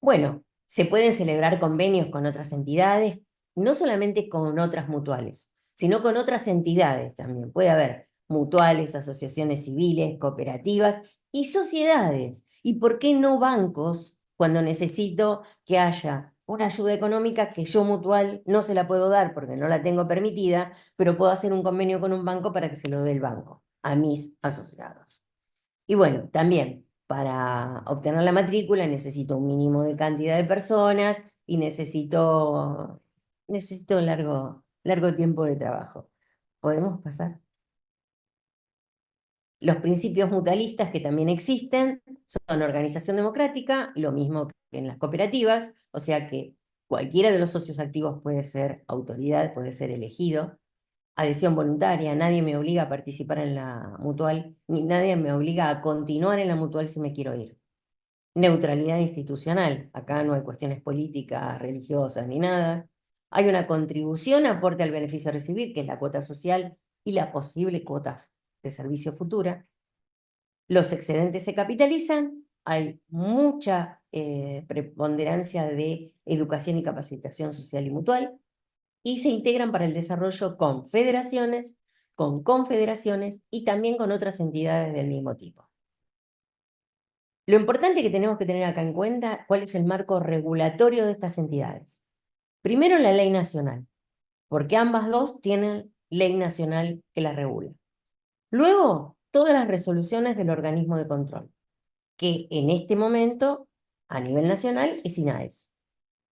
A: Bueno, se pueden celebrar convenios con otras entidades, no solamente con otras mutuales, sino con otras entidades también. Puede haber mutuales, asociaciones civiles, cooperativas y sociedades. ¿Y por qué no bancos cuando necesito que haya una ayuda económica que yo mutual no se la puedo dar porque no la tengo permitida, pero puedo hacer un convenio con un banco para que se lo dé el banco a mis asociados? Y bueno, también para obtener la matrícula necesito un mínimo de cantidad de personas y necesito largo tiempo de trabajo. ¿Podemos pasar? Los principios mutualistas que también existen son organización democrática, lo mismo que en las cooperativas, o sea que cualquiera de los socios activos puede ser autoridad, puede ser elegido. Adhesión voluntaria, nadie me obliga a participar en la mutual, ni nadie me obliga a continuar en la mutual si me quiero ir. Neutralidad institucional, acá no hay cuestiones políticas, religiosas, ni nada. Hay una contribución, aporte al beneficio a recibir, que es la cuota social y la posible cuota de servicio futura. Los excedentes se capitalizan, hay mucha preponderancia de educación y capacitación social y mutual, y se integran para el desarrollo con federaciones, con confederaciones y también con otras entidades del mismo tipo. Lo importante que tenemos que tener acá en cuenta, ¿cuál es el marco regulatorio de estas entidades? Primero, la ley nacional, porque ambas dos tienen ley nacional que las regula. Luego, todas las resoluciones del organismo de control, que en este momento, a nivel nacional, es INAES.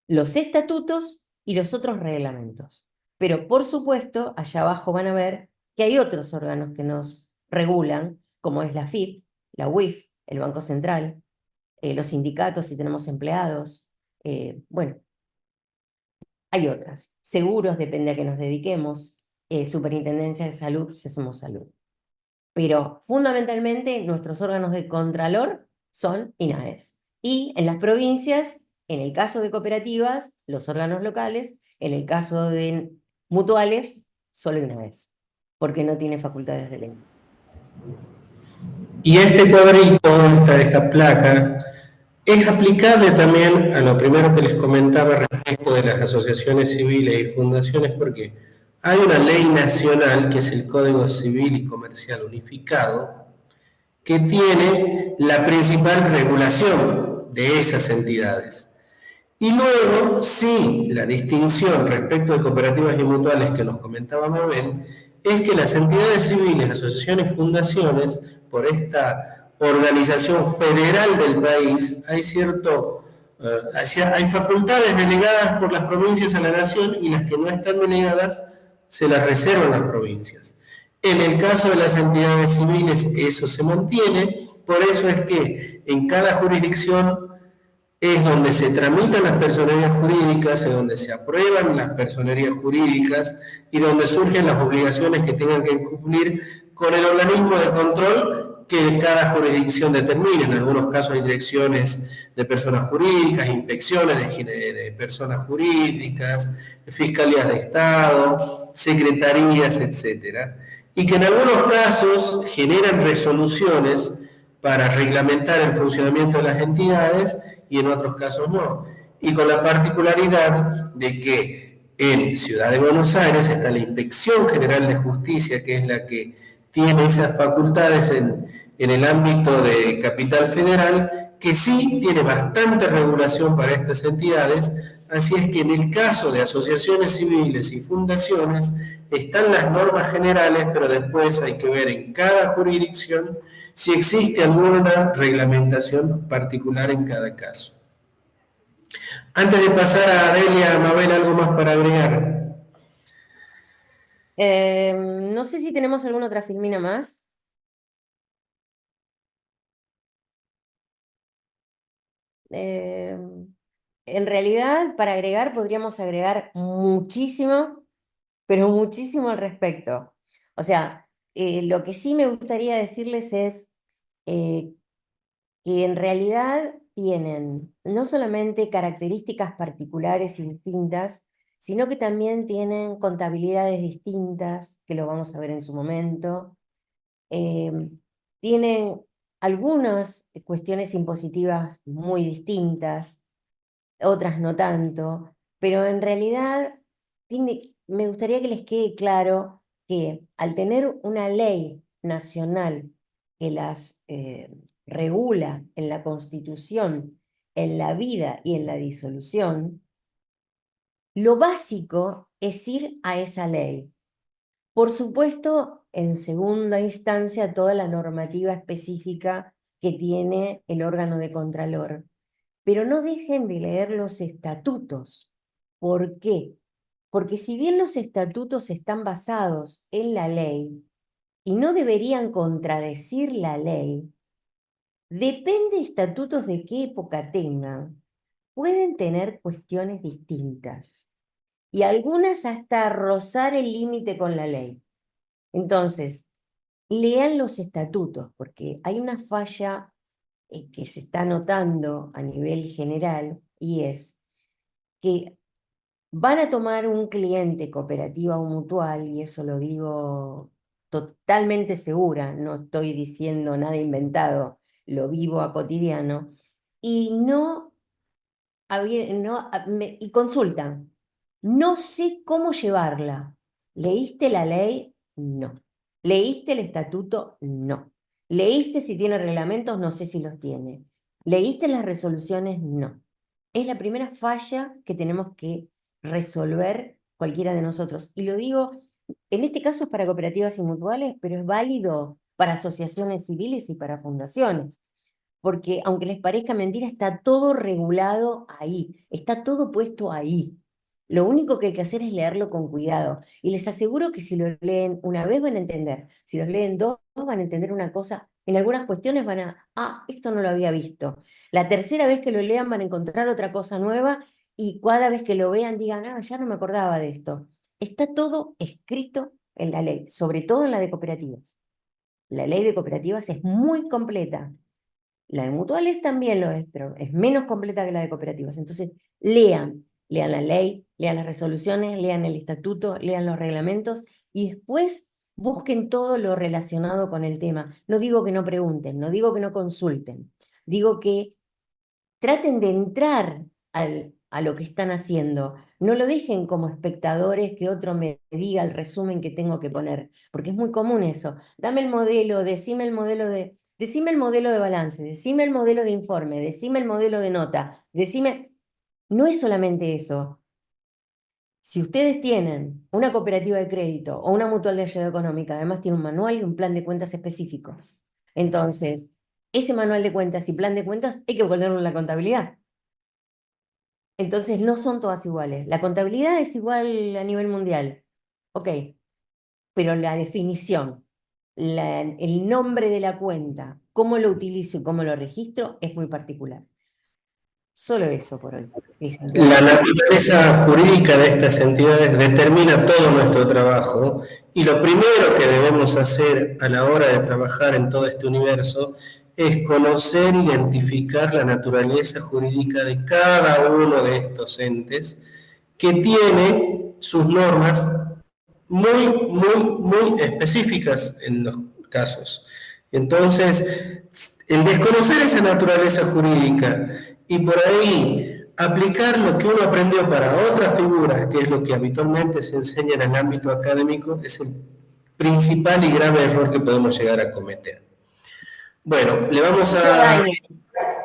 A: Los estatutos y los otros reglamentos. Pero por supuesto, allá abajo van a ver que hay otros órganos que nos regulan, como es la FIP, la UIF, el Banco Central, los sindicatos si tenemos empleados. Bueno, hay otras. Seguros, depende a qué nos dediquemos. Superintendencia de Salud, si hacemos salud. Pero fundamentalmente nuestros órganos de contralor son INAES. Y en las provincias, en el caso de cooperativas, los órganos locales, en el caso de mutuales, solo INAES, porque no tiene facultades de ley.
B: Y este cuadrito, esta placa, es aplicable también a lo primero que les comentaba respecto de las asociaciones civiles y fundaciones, porque hay una ley nacional, que es el Código Civil y Comercial Unificado, que tiene la principal regulación de esas entidades. Y luego, sí, la distinción respecto de cooperativas y mutuales que nos comentaba Mabel, es que las entidades civiles, asociaciones, fundaciones, por esta organización federal del país, hay facultades delegadas por las provincias a la nación y las que no están delegadas se las reservan las provincias. En el caso de las entidades civiles, eso se mantiene, por eso es que en cada jurisdicción es donde se tramitan las personerías jurídicas, es donde se aprueban las personerías jurídicas y donde surgen las obligaciones que tengan que cumplir con el organismo de control que cada jurisdicción determine. En algunos casos hay direcciones de personas jurídicas, inspecciones de personas jurídicas, fiscalías de Estado, secretarías, etcétera. Y que en algunos casos generan resoluciones para reglamentar el funcionamiento de las entidades y en otros casos no. Y con la particularidad de que en Ciudad de Buenos Aires está la Inspección General de Justicia, que es la que tiene esas facultades en el ámbito de Capital Federal, que sí tiene bastante regulación para estas entidades, así es que en el caso de asociaciones civiles y fundaciones están las normas generales, pero después hay que ver en cada jurisdicción si existe alguna reglamentación particular en cada caso. Antes de pasar a Adelia, Mabel, ¿algo más para agregar?
A: No sé si tenemos alguna otra filmina más. Eh, en realidad, para agregar, podríamos agregar muchísimo, pero muchísimo al respecto. O sea, lo que sí me gustaría decirles es eh, que en realidad tienen no solamente características particulares y distintas, sino que también tienen contabilidades distintas, que lo vamos a ver en su momento. Eh, Tienen algunas cuestiones impositivas muy distintas, otras no tanto, pero en realidad me gustaría que les quede claro que al tener una ley nacional que las regula en la Constitución, en la vida y en la disolución, lo básico es ir a esa ley. Por supuesto, en segunda instancia, toda la normativa específica que tiene el órgano de Contralor. Pero no dejen de leer los estatutos. ¿Por qué? Porque si bien los estatutos están basados en la ley y no deberían contradecir la ley, depende estatutos de qué época tengan, pueden tener cuestiones distintas y algunas hasta rozar el límite con la ley. Entonces, lean los estatutos, porque hay una falla que se está notando a nivel general y es que van a tomar un cliente cooperativa o mutual, y eso lo digo totalmente segura, no estoy diciendo nada inventado, lo vivo a cotidiano, y y consultan, no sé cómo llevarla. ¿Leíste la ley? No. ¿Leíste el estatuto? No. ¿Leíste si tiene reglamentos? No sé si los tiene. ¿Leíste las resoluciones? No. Es la primera falla que tenemos que resolver cualquiera de nosotros. Y lo digo, en este caso es para cooperativas y mutuales, pero es válido para asociaciones civiles y para fundaciones, porque aunque les parezca mentira, está todo regulado ahí, está todo puesto ahí. Lo único que hay que hacer es leerlo con cuidado. Y les aseguro que si lo leen una vez van a entender, si los leen dos van a entender una cosa, en algunas cuestiones van esto no lo había visto. La tercera vez que lo lean van a encontrar otra cosa nueva y cada vez que lo vean digan, ya no me acordaba de esto. Está todo escrito en la ley, sobre todo en la de cooperativas. La ley de cooperativas es muy completa. La de mutuales también lo es, pero es menos completa que la de cooperativas. Entonces, lean la ley, lean las resoluciones, lean el estatuto, lean los reglamentos y después busquen todo lo relacionado con el tema. No digo que no pregunten, no digo que no consulten, digo que traten de entrar a lo que están haciendo. No lo dejen como espectadores que otro me diga el resumen que tengo que poner, porque es muy común eso. Dame el modelo, decime el modelo de balance, decime el modelo de informe, decime el modelo de nota, decime... No es solamente eso. Si ustedes tienen una cooperativa de crédito o una mutual de ayuda económica, además tiene un manual y un plan de cuentas específico. Entonces, ese manual de cuentas y plan de cuentas hay que ponerlo en la contabilidad. Entonces no son todas iguales. La contabilidad es igual a nivel mundial, Ok, pero la definición, el nombre de la cuenta, cómo lo utilizo y cómo lo registro es muy particular. Solo eso por hoy,
B: La
A: licenciada.
B: naturaleza jurídica de estas entidades determina todo nuestro trabajo y lo primero que debemos hacer a la hora de trabajar en todo este universo es conocer e identificar la naturaleza jurídica de cada uno de estos entes que tiene sus normas muy específicas en los casos. Entonces, el desconocer esa naturaleza jurídica y por ahí aplicar lo que uno aprendió para otras figuras, que es lo que habitualmente se enseña en el ámbito académico, es el principal y grave error que podemos llegar a cometer. Bueno, le vamos
A: Mucho
B: a...
A: daño.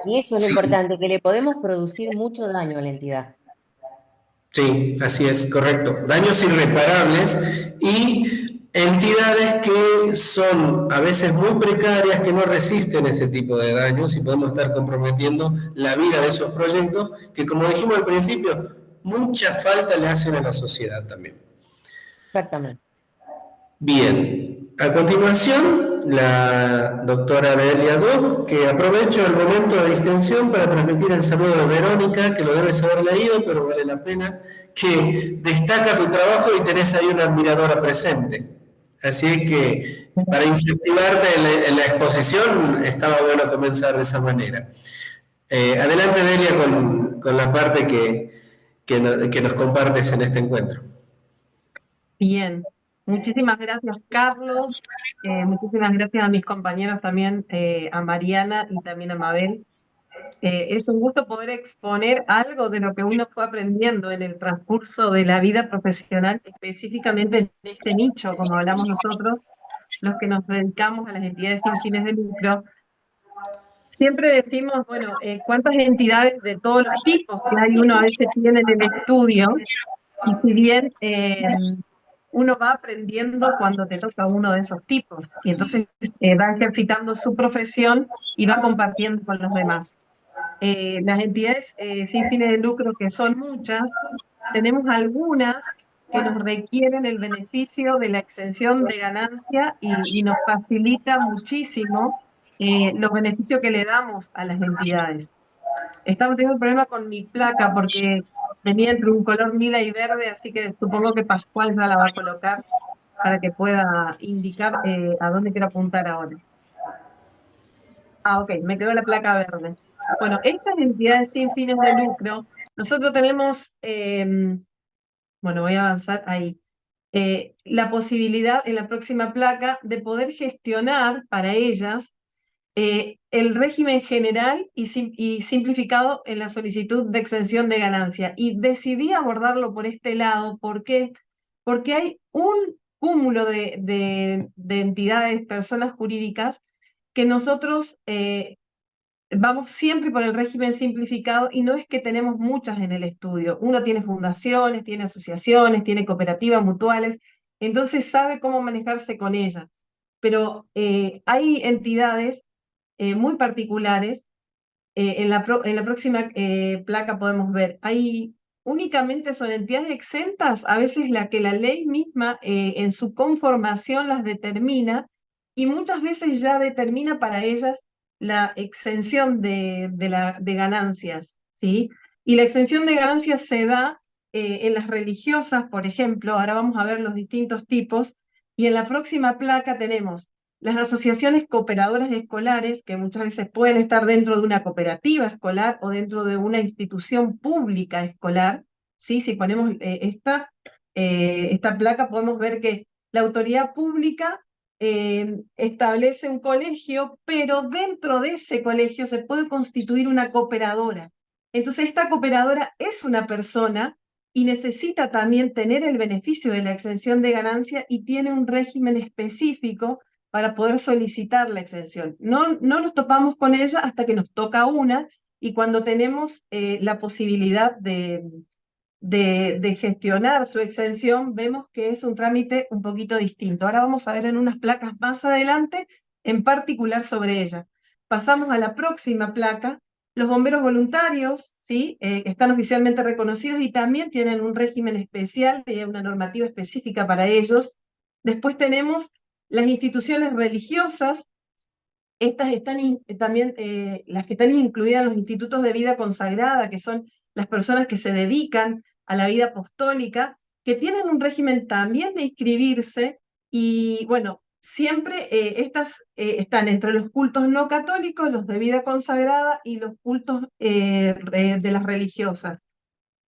A: Y eso es lo
B: Sí,
A: importante, que le podemos producir mucho daño a la entidad.
B: sí, así es, correcto. Daños irreparables y entidades que son a veces muy precarias, que no resisten ese tipo de daños y podemos estar comprometiendo la vida de esos proyectos que, como dijimos al principio, mucha falta le hacen a la sociedad también.
A: Exactamente.
B: Bien, a continuación, la doctora Delia Duc, que aprovecho el momento de distensión para transmitir el saludo de Verónica, que lo debes haber leído, pero vale la pena, que destaca tu trabajo y tenés ahí una admiradora presente. Así que para incentivarte en la exposición estaba bueno comenzar de esa manera. Adelante, Delia, con la parte que nos compartes en este encuentro.
C: Bien, muchísimas gracias, Carlos. Muchísimas gracias a mis compañeros también, a Mariana y también a Mabel. Es un gusto poder exponer algo de lo que uno fue aprendiendo en el transcurso de la vida profesional, específicamente en este nicho, como hablamos nosotros, los que nos dedicamos a las entidades sin fines de lucro. Siempre decimos, bueno, cuántas entidades de todos los tipos que hay uno a veces tiene en el estudio, y si bien uno va aprendiendo cuando te toca uno de esos tipos, y entonces va ejercitando su profesión y va compartiendo con los demás. Las entidades sin fines de lucro, que son muchas, tenemos algunas que nos requieren el beneficio de la exención de ganancia y nos facilita muchísimo los beneficios que le damos a las entidades. Estamos teniendo un problema con mi placa porque venía entre un color lila y verde, así que supongo que Pascual ya la va a colocar para que pueda indicar a dónde quiero apuntar ahora. Ah, ok, me quedó la placa verde. Bueno, estas entidades sin fines de lucro, nosotros tenemos, bueno, voy a avanzar ahí, la posibilidad en la próxima placa de poder gestionar para ellas el régimen general y simplificado en la solicitud de exención de ganancia. Y decidí abordarlo por este lado, ¿por qué? Porque hay un cúmulo de entidades, personas jurídicas, que nosotros vamos siempre por el régimen simplificado y no es que tenemos muchas en el estudio. Uno tiene fundaciones, tiene asociaciones, tiene cooperativas mutuales, entonces sabe cómo manejarse con ellas. Pero hay entidades muy particulares. En la próxima placa podemos ver, hay únicamente son entidades exentas, a veces la que la ley misma en su conformación las determina y muchas veces ya determina para ellas la exención de ganancias, ¿sí? Y la exención de ganancias se da en las religiosas, por ejemplo, ahora vamos a ver los distintos tipos, y en la próxima placa tenemos las asociaciones cooperadoras escolares, que muchas veces pueden estar dentro de una cooperativa escolar o dentro de una institución pública escolar, ¿sí? Si ponemos esta placa, podemos ver que la autoridad pública establece un colegio, pero dentro de ese colegio se puede constituir una cooperadora. Entonces, esta cooperadora es una persona y necesita también tener el beneficio de la exención de ganancia y tiene un régimen específico para poder solicitar la exención. No nos topamos con ella hasta que nos toca una y cuando tenemos la posibilidad de gestionar su exención, vemos que es un trámite un poquito distinto. Ahora vamos a ver en unas placas más adelante, en particular sobre ella. Pasamos a la próxima placa, Los bomberos voluntarios, ¿sí? Están oficialmente reconocidos y también tienen un régimen especial, una normativa específica para ellos. Después tenemos las instituciones religiosas. Estas están también, las que están incluidas en los institutos de vida consagrada, que son las personas que se dedican a la vida apostólica, que tienen un régimen también de inscribirse, y bueno, siempre estas están entre los cultos no católicos, los de vida consagrada y los cultos de las religiosas.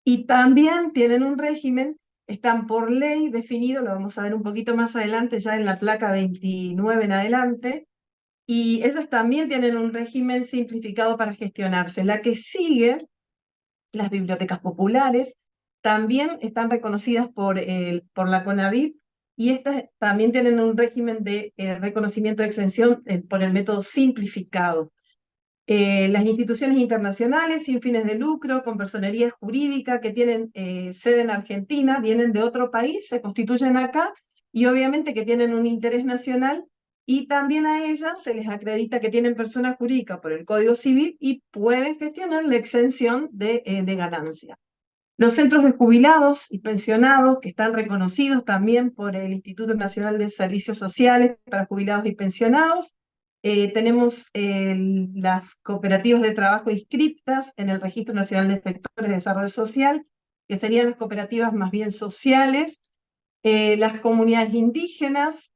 C: Y también tienen un régimen, están por ley definido, lo vamos a ver un poquito más adelante, ya en la placa 29 en adelante, y ellas también tienen un régimen simplificado para gestionarse. La que sigue, las bibliotecas populares, también están reconocidas por la CONAVIP, y estas también tienen un régimen de reconocimiento de exención por el método simplificado. Las instituciones internacionales sin fines de lucro, con personería jurídica, que tienen sede en Argentina, vienen de otro país, se constituyen acá, y obviamente que tienen un interés nacional, y también a ellas se les acredita que tienen persona jurídica por el Código Civil y pueden gestionar la exención de ganancia. Los centros de jubilados y pensionados, que están reconocidos también por el Instituto Nacional de Servicios Sociales para Jubilados y Pensionados. Tenemos las cooperativas de trabajo inscriptas en el Registro Nacional de Inspectores de Desarrollo Social, que serían las cooperativas más bien sociales. Las comunidades indígenas,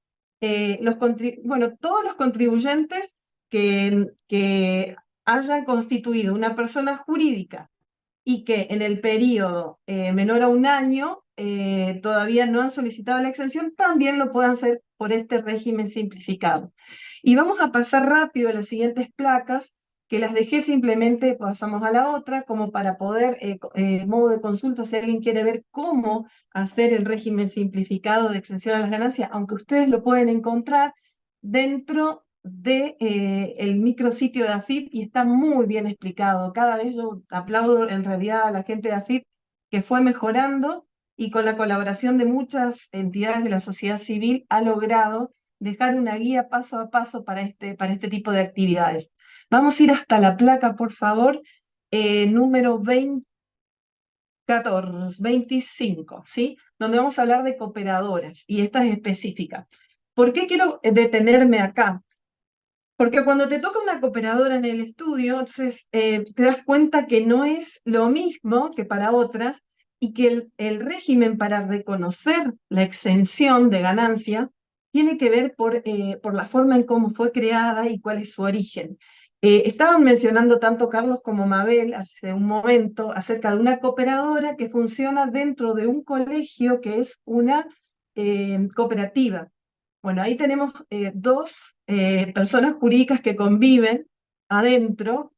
C: bueno, todos los contribuyentes que hayan constituido una persona jurídica y que en el periodo menor a un año todavía no han solicitado la exención, también lo puedan hacer por este régimen simplificado. Y vamos a pasar rápido a las siguientes placas, que las dejé simplemente, pasamos a la otra, como para poder, modo de consulta, si alguien quiere ver cómo hacer el régimen simplificado de exención a las ganancias, aunque ustedes lo pueden encontrar dentro de el micrositio de AFIP, y está muy bien explicado. Cada vez yo aplaudo en realidad a la gente de AFIP, que fue mejorando y con la colaboración de muchas entidades de la sociedad civil ha logrado dejar una guía paso a paso para este tipo de actividades. Vamos a ir hasta la placa, por favor, número 25, ¿sí? Donde vamos a hablar de cooperadoras, y esta es específica. ¿Por qué quiero detenerme acá? Porque cuando te toca una cooperadora en el estudio, entonces te das cuenta que no es lo mismo que para otras, y que el régimen para reconocer la exención de ganancia tiene que ver por la forma en cómo fue creada y cuál es su origen. Estaban mencionando tanto Carlos como Mabel hace un momento acerca de una cooperadora que funciona dentro de un colegio que es una cooperativa. Bueno, ahí tenemos dos personas jurídicas que conviven adentro.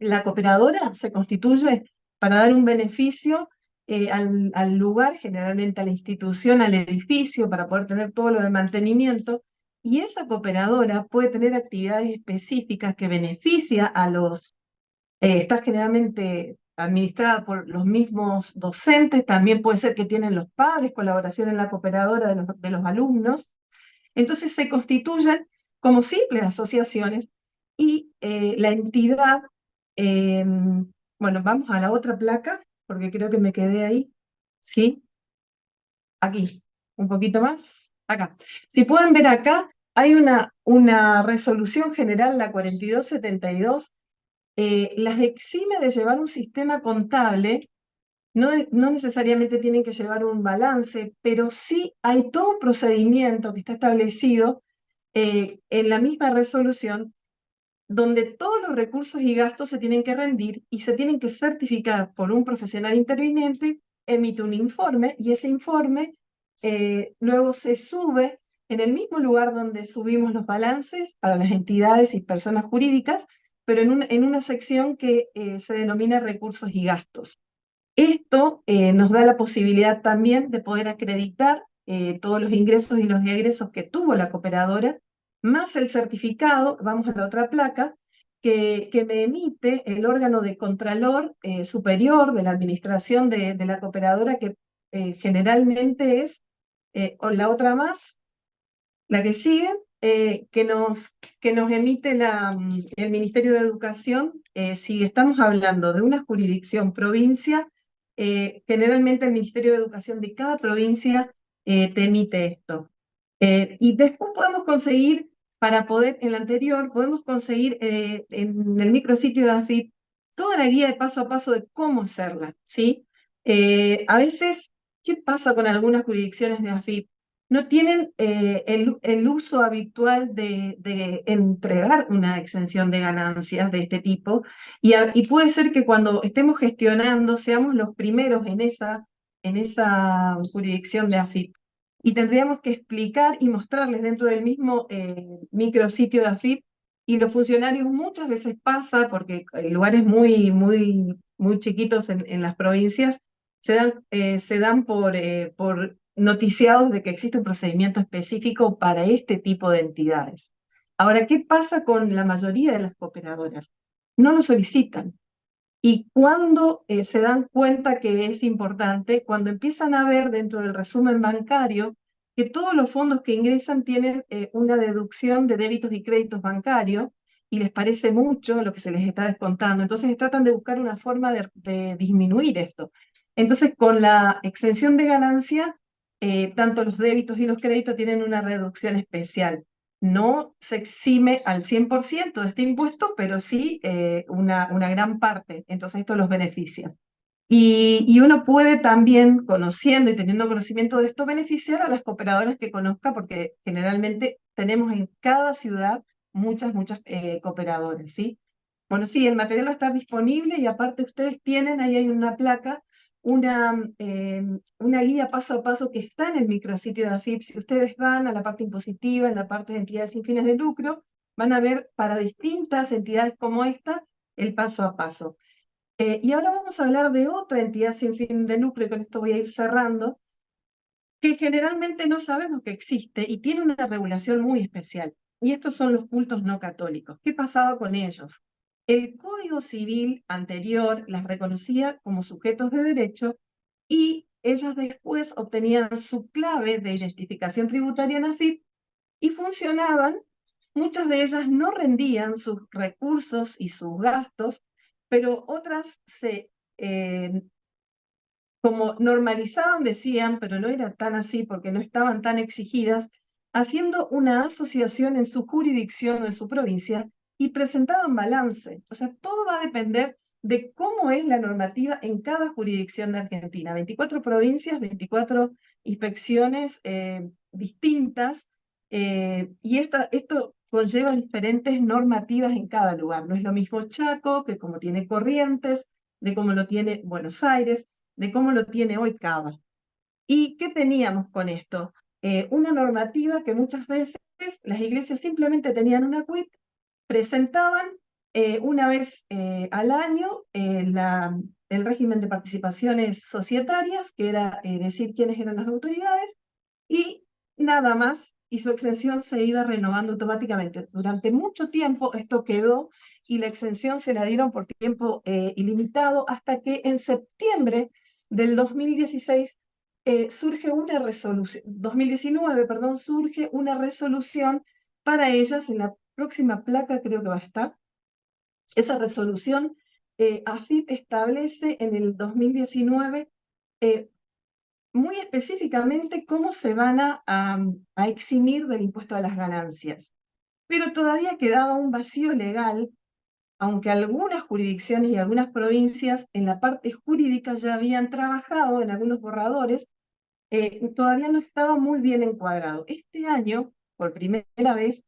C: La cooperadora se constituye para dar un beneficio al lugar, generalmente a la institución, al edificio, para poder tener todo lo de mantenimiento, y esa cooperadora puede tener actividades específicas que beneficia a los, está generalmente administrada por los mismos docentes, también puede ser que tienen los padres, colaboración en la cooperadora de los alumnos. Entonces se constituyen como simples asociaciones, y la entidad, bueno, vamos a la otra placa, porque creo que me quedé ahí, ¿sí? Aquí, un poquito más, acá. Si pueden ver acá, hay una resolución general, la 4272, las exime de llevar un sistema contable. No necesariamente tienen que llevar un balance, pero sí hay todo un procedimiento que está establecido en la misma resolución, donde todos los recursos y gastos se tienen que rendir y se tienen que certificar por un profesional interviniente, emite un informe, y ese informe luego se sube en el mismo lugar donde subimos los balances para las entidades y personas jurídicas, pero en una sección que se denomina recursos y gastos. Esto nos da la posibilidad también de poder acreditar todos los ingresos y los egresos que tuvo la cooperadora, más el certificado, vamos a la otra placa, que me emite el órgano de contralor superior de la administración de la cooperadora, que generalmente es, o la otra más, la que sigue, que nos emite el Ministerio de Educación, si estamos hablando de una jurisdicción provincia, generalmente el Ministerio de Educación de cada provincia te emite esto. Y después podemos conseguir, para poder, en la anterior, podemos conseguir en el micrositio de AFIP toda la guía de paso a paso de cómo hacerla, ¿sí? A veces, ¿qué pasa con algunas jurisdicciones de AFIP? No tienen el uso habitual de entregar una exención de ganancias de este tipo, y puede ser que cuando estemos gestionando seamos los primeros en esa jurisdicción de AFIP. Y tendríamos que explicar y mostrarles dentro del mismo micrositio de AFIP, y los funcionarios muchas veces pasa, porque en lugares muy chiquitos en las provincias, se dan por noticiados de que existe un procedimiento específico para este tipo de entidades. Ahora, ¿qué pasa con la mayoría de las cooperadoras? No lo solicitan. Y cuando se dan cuenta que es importante, cuando empiezan a ver dentro del resumen bancario que todos los fondos que ingresan tienen una deducción de débitos y créditos bancarios, y les parece mucho lo que se les está descontando, entonces tratan de buscar una forma de disminuir esto. Entonces, con la exención de ganancia, tanto los débitos y los créditos tienen una reducción especial. No se exime al 100% de este impuesto, pero sí una gran parte. Entonces esto los beneficia. Y uno puede también, conociendo y teniendo conocimiento de esto, beneficiar a las cooperadoras que conozca, porque generalmente tenemos en cada ciudad muchas cooperadoras, ¿sí? Bueno, sí, el material va a estar disponible, y aparte ustedes tienen, ahí hay una placa, una guía paso a paso que está en el micrositio de AFIP. Si ustedes van a la parte impositiva, en la parte de entidades sin fines de lucro, van a ver para distintas entidades como esta el paso a paso. Y ahora vamos a hablar de otra entidad sin fin de lucro, y con esto voy a ir cerrando, que generalmente no sabemos que existe y tiene una regulación muy especial. Y estos son los cultos no católicos. ¿Qué pasaba con ellos? El Código Civil anterior las reconocía como sujetos de derecho, y ellas después obtenían su clave de identificación tributaria en AFIP y funcionaban. Muchas de ellas no rendían sus recursos y sus gastos, pero otras como normalizaban, decían, pero no era tan así porque no estaban tan exigidas, haciendo una asociación en su jurisdicción o en su provincia, y presentaban balance. O sea, todo va a depender de cómo es la normativa en cada jurisdicción de Argentina. 24 provincias, 24 inspecciones distintas, y esto conlleva diferentes normativas en cada lugar. No es lo mismo Chaco, que como tiene Corrientes, de cómo lo tiene Buenos Aires, de cómo lo tiene hoy Cava. ¿Y qué teníamos con esto? Una normativa que muchas veces las iglesias simplemente tenían una quit, presentaban una vez al año el régimen de participaciones societarias, que era decir quiénes eran las autoridades, y nada más, y su exención se iba renovando automáticamente. Durante mucho tiempo esto quedó, y la exención se la dieron por tiempo ilimitado, hasta que en septiembre del 2016 surge una resolución, 2019, perdón, surge una resolución para ellas. En la próxima placa creo que va a estar. Esa resolución, AFIP establece en el 2019 muy específicamente cómo se van a eximir del impuesto a las ganancias. Pero todavía quedaba un vacío legal, aunque algunas jurisdicciones y algunas provincias en la parte jurídica ya habían trabajado en algunos borradores, todavía no estaba muy bien encuadrado. Este año, por primera vez,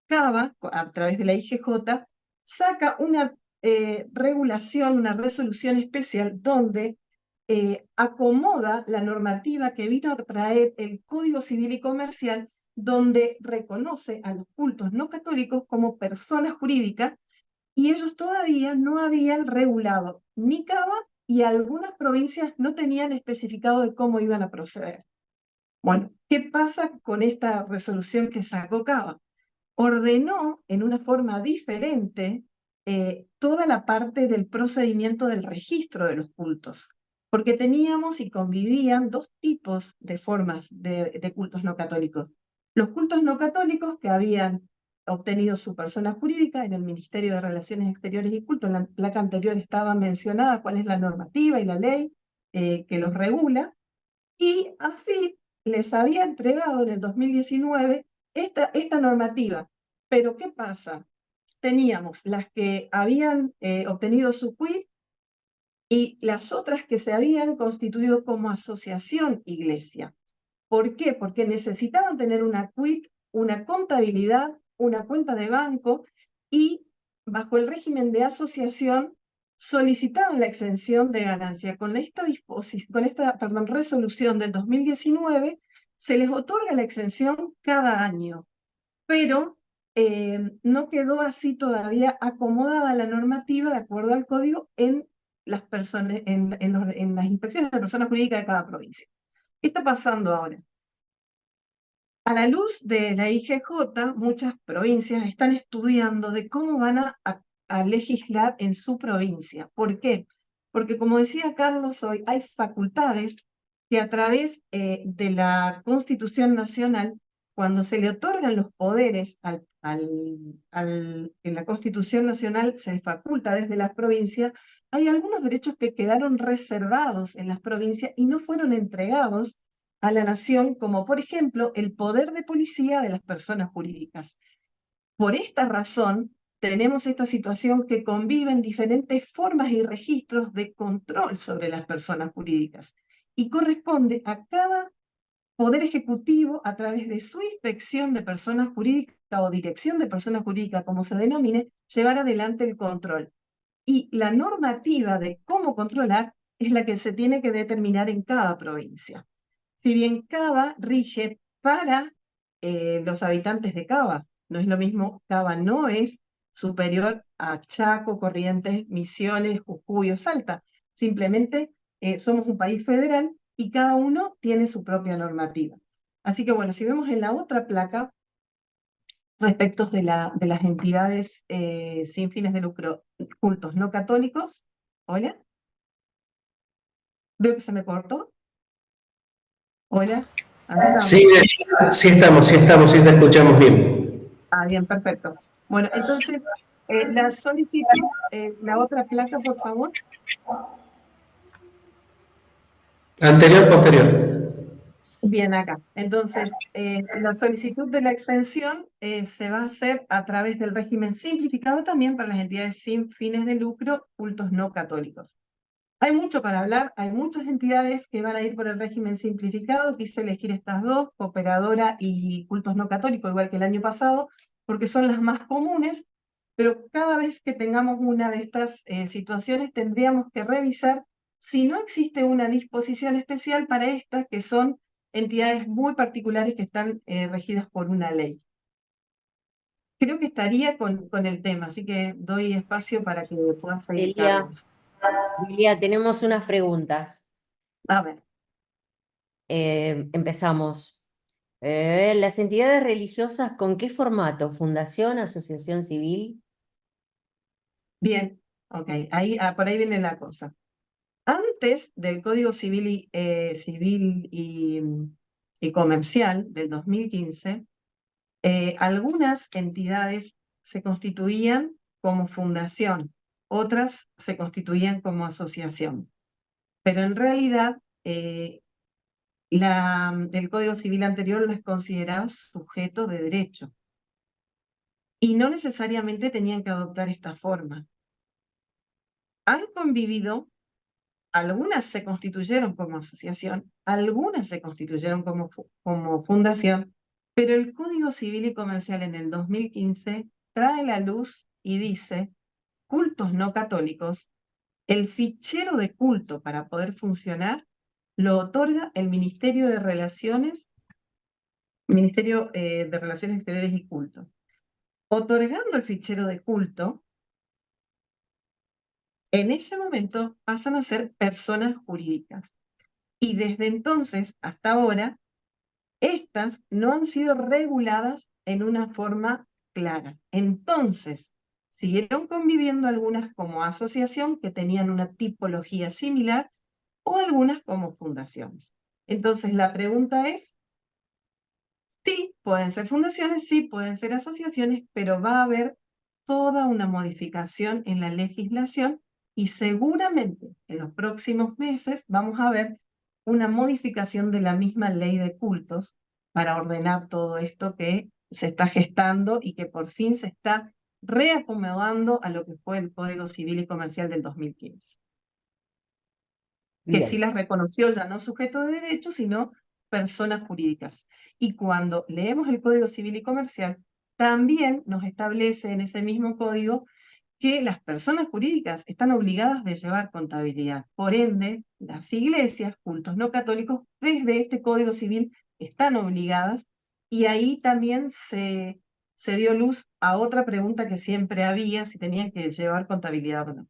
C: Cava, a través de la IGJ, saca una regulación, una resolución especial donde acomoda la normativa que vino a traer el Código Civil y Comercial, donde reconoce a los cultos no católicos como personas jurídicas, y ellos todavía no habían regulado ni Cava, y algunas provincias no tenían especificado de cómo iban a proceder. Bueno, ¿qué pasa con esta resolución que sacó Cava? Ordenó en una forma diferente toda la parte del procedimiento del registro de los cultos, porque teníamos y convivían dos tipos de formas de cultos no católicos: Los cultos no católicos que habían obtenido su persona jurídica en el Ministerio de Relaciones Exteriores y Culto, en la placa anterior estaba mencionada cuál es la normativa y la ley que los regula, y AFIP les había entregado en el 2019 esta normativa. Pero ¿qué pasa? Teníamos las que habían obtenido su quit y las otras que se habían constituido como asociación iglesia. ¿Por qué? Porque necesitaban tener una quit, una contabilidad, una cuenta de banco y bajo el régimen de asociación solicitaban la exención de ganancia. Con esta, resolución del 2019 se les otorga la exención cada año, pero no quedó así todavía acomodada la normativa de acuerdo al código en las inspecciones de personas jurídicas de cada provincia. ¿Qué está pasando ahora? A la luz de la IGJ, muchas provincias están estudiando de cómo van a legislar en su provincia. ¿Por qué? Porque como decía Carlos hoy, hay facultades que a través de la Constitución Nacional, cuando se le otorgan los poderes en la Constitución Nacional, se le faculta desde las provincias, hay algunos derechos que quedaron reservados en las provincias y no fueron entregados a la nación, como por ejemplo el poder de policía de las personas jurídicas. Por esta razón, tenemos esta situación que conviven diferentes formas y registros de control sobre las personas jurídicas y corresponde a cada poder ejecutivo, a través de su inspección de personas jurídicas o dirección de personas jurídicas, como se denomine, llevar adelante el control. Y la normativa de cómo controlar es la que se tiene que determinar en cada provincia. Si bien Cava rige para los habitantes de Cava, no es lo mismo, Cava no es superior a Chaco, Corrientes, Misiones, Jujuy o Salta. Simplemente somos un país federal y cada uno tiene su propia normativa. Así que bueno, si vemos en la otra placa, respecto de las entidades sin fines de lucro, cultos no católicos, ¿hola? Veo que se me cortó. ¿Hola?
B: Sí, sí estamos, sí te escuchamos bien.
C: Ah, bien, perfecto. Bueno, entonces, la solicitud, la otra placa, por favor.
B: Anterior, posterior.
C: Bien, acá. Entonces, la solicitud de la exención se va a hacer a través del régimen simplificado también para las entidades sin fines de lucro, cultos no católicos. Hay mucho para hablar, hay muchas entidades que van a ir por el régimen simplificado. Quise elegir estas dos, Cooperadora y Cultos No Católicos, igual que el año pasado, porque son las más comunes, pero cada vez que tengamos una de estas situaciones tendríamos que revisar si no existe una disposición especial para estas, que son entidades muy particulares que están regidas por una ley. Creo que estaría con el tema, así que doy espacio para que puedan seguir, Carlos.
A: Delia, tenemos unas preguntas.
C: A ver.
A: Empezamos. ¿Las entidades religiosas con qué formato? ¿Fundación, asociación civil?
C: Bien, ok, por ahí viene la cosa. Antes del Código Civil y Comercial del 2015, algunas entidades se constituían como fundación, otras se constituían como asociación. Pero en realidad, el Código Civil anterior las consideraba sujetos de derecho. Y no necesariamente tenían que adoptar esta forma. Han convivido, algunas se constituyeron como asociación, algunas se constituyeron como fundación, pero el Código Civil y Comercial en el 2015 trae la luz y dice: cultos no católicos, el fichero de culto para poder funcionar lo otorga el Ministerio de Relaciones Exteriores y Culto. Otorgando el fichero de culto, en ese momento pasan a ser personas jurídicas. Y desde entonces hasta ahora, estas no han sido reguladas en una forma clara. Entonces, siguieron conviviendo algunas como asociación, que tenían una tipología similar, o algunas como fundaciones. Entonces, la pregunta es, Sí, pueden ser fundaciones, sí, pueden ser asociaciones, pero va a haber toda una modificación en la legislación y seguramente en los próximos meses vamos a ver una modificación de la misma ley de cultos para ordenar todo esto que se está gestando y que por fin se está reacomodando a lo que fue el Código Civil y Comercial del 2015, que sí
A: Bien,
C: las reconoció ya no sujetos de derecho, sino personas jurídicas. Y cuando leemos el Código Civil y Comercial, también nos establece en ese mismo código que las personas jurídicas están obligadas de llevar contabilidad. Por ende, las iglesias, cultos no católicos, desde este Código Civil están obligadas, y ahí también se dio luz a otra pregunta que siempre había, si tenían que llevar contabilidad o no.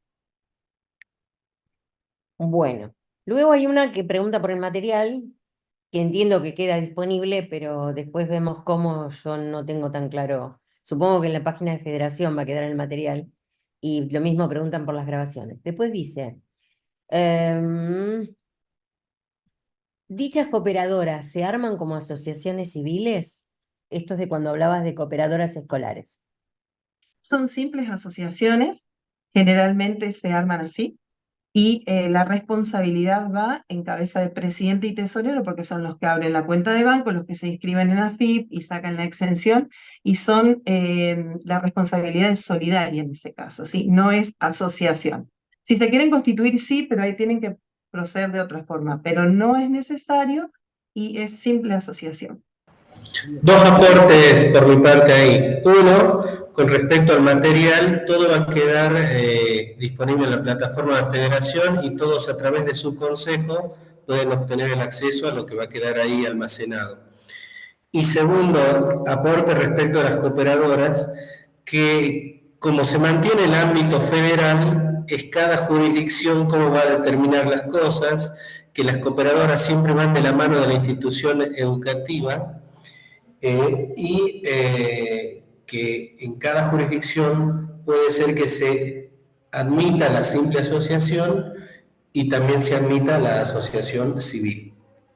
A: bueno. Luego hay una que pregunta por el material, que entiendo que queda disponible, pero después vemos cómo yo no tengo tan claro. Supongo que en la página de Federación va a quedar el material. Y lo mismo preguntan por las grabaciones. Después dice, em, ¿dichas cooperadoras se arman como asociaciones civiles? Esto es de cuando hablabas de cooperadoras escolares.
C: Son simples asociaciones, generalmente se arman así, y la responsabilidad va en cabeza de presidente y tesorero, porque son los que abren la cuenta de banco, los que se inscriben en AFIP y sacan la exención, y son, la responsabilidad es solidaria en ese caso, ¿sí? No es asociación. Si se quieren constituir, sí, pero ahí tienen que proceder de otra forma, pero no es necesario y es simple asociación.
A: Bien.
B: Dos aportes por mi parte ahí. Uno, con respecto al material, todo va a quedar disponible en la plataforma de Federación y todos a través de su consejo pueden obtener el acceso a lo que va a quedar ahí almacenado. Y segundo, aporte respecto a las cooperadoras, que como se mantiene el ámbito federal, es cada jurisdicción cómo va a determinar las cosas, que las cooperadoras siempre van de la mano de la institución educativa que en cada jurisdicción puede ser que se admita la simple asociación y también se admita la asociación civil.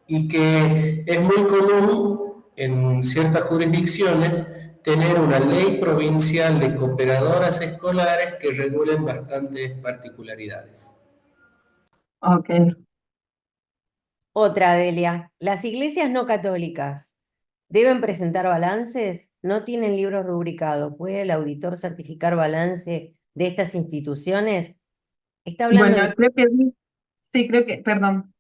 B: Y que es muy común en ciertas jurisdicciones tener una ley provincial de cooperadoras escolares que regulen bastantes particularidades.
C: Ok.
A: Otra, Delia. ¿Las iglesias no católicas deben presentar balances? ¿No tienen libros rubricados? ¿Puede el auditor certificar balance de estas instituciones? Está hablando
C: Bueno,
A: de...
C: creo que sí, creo que, perdón,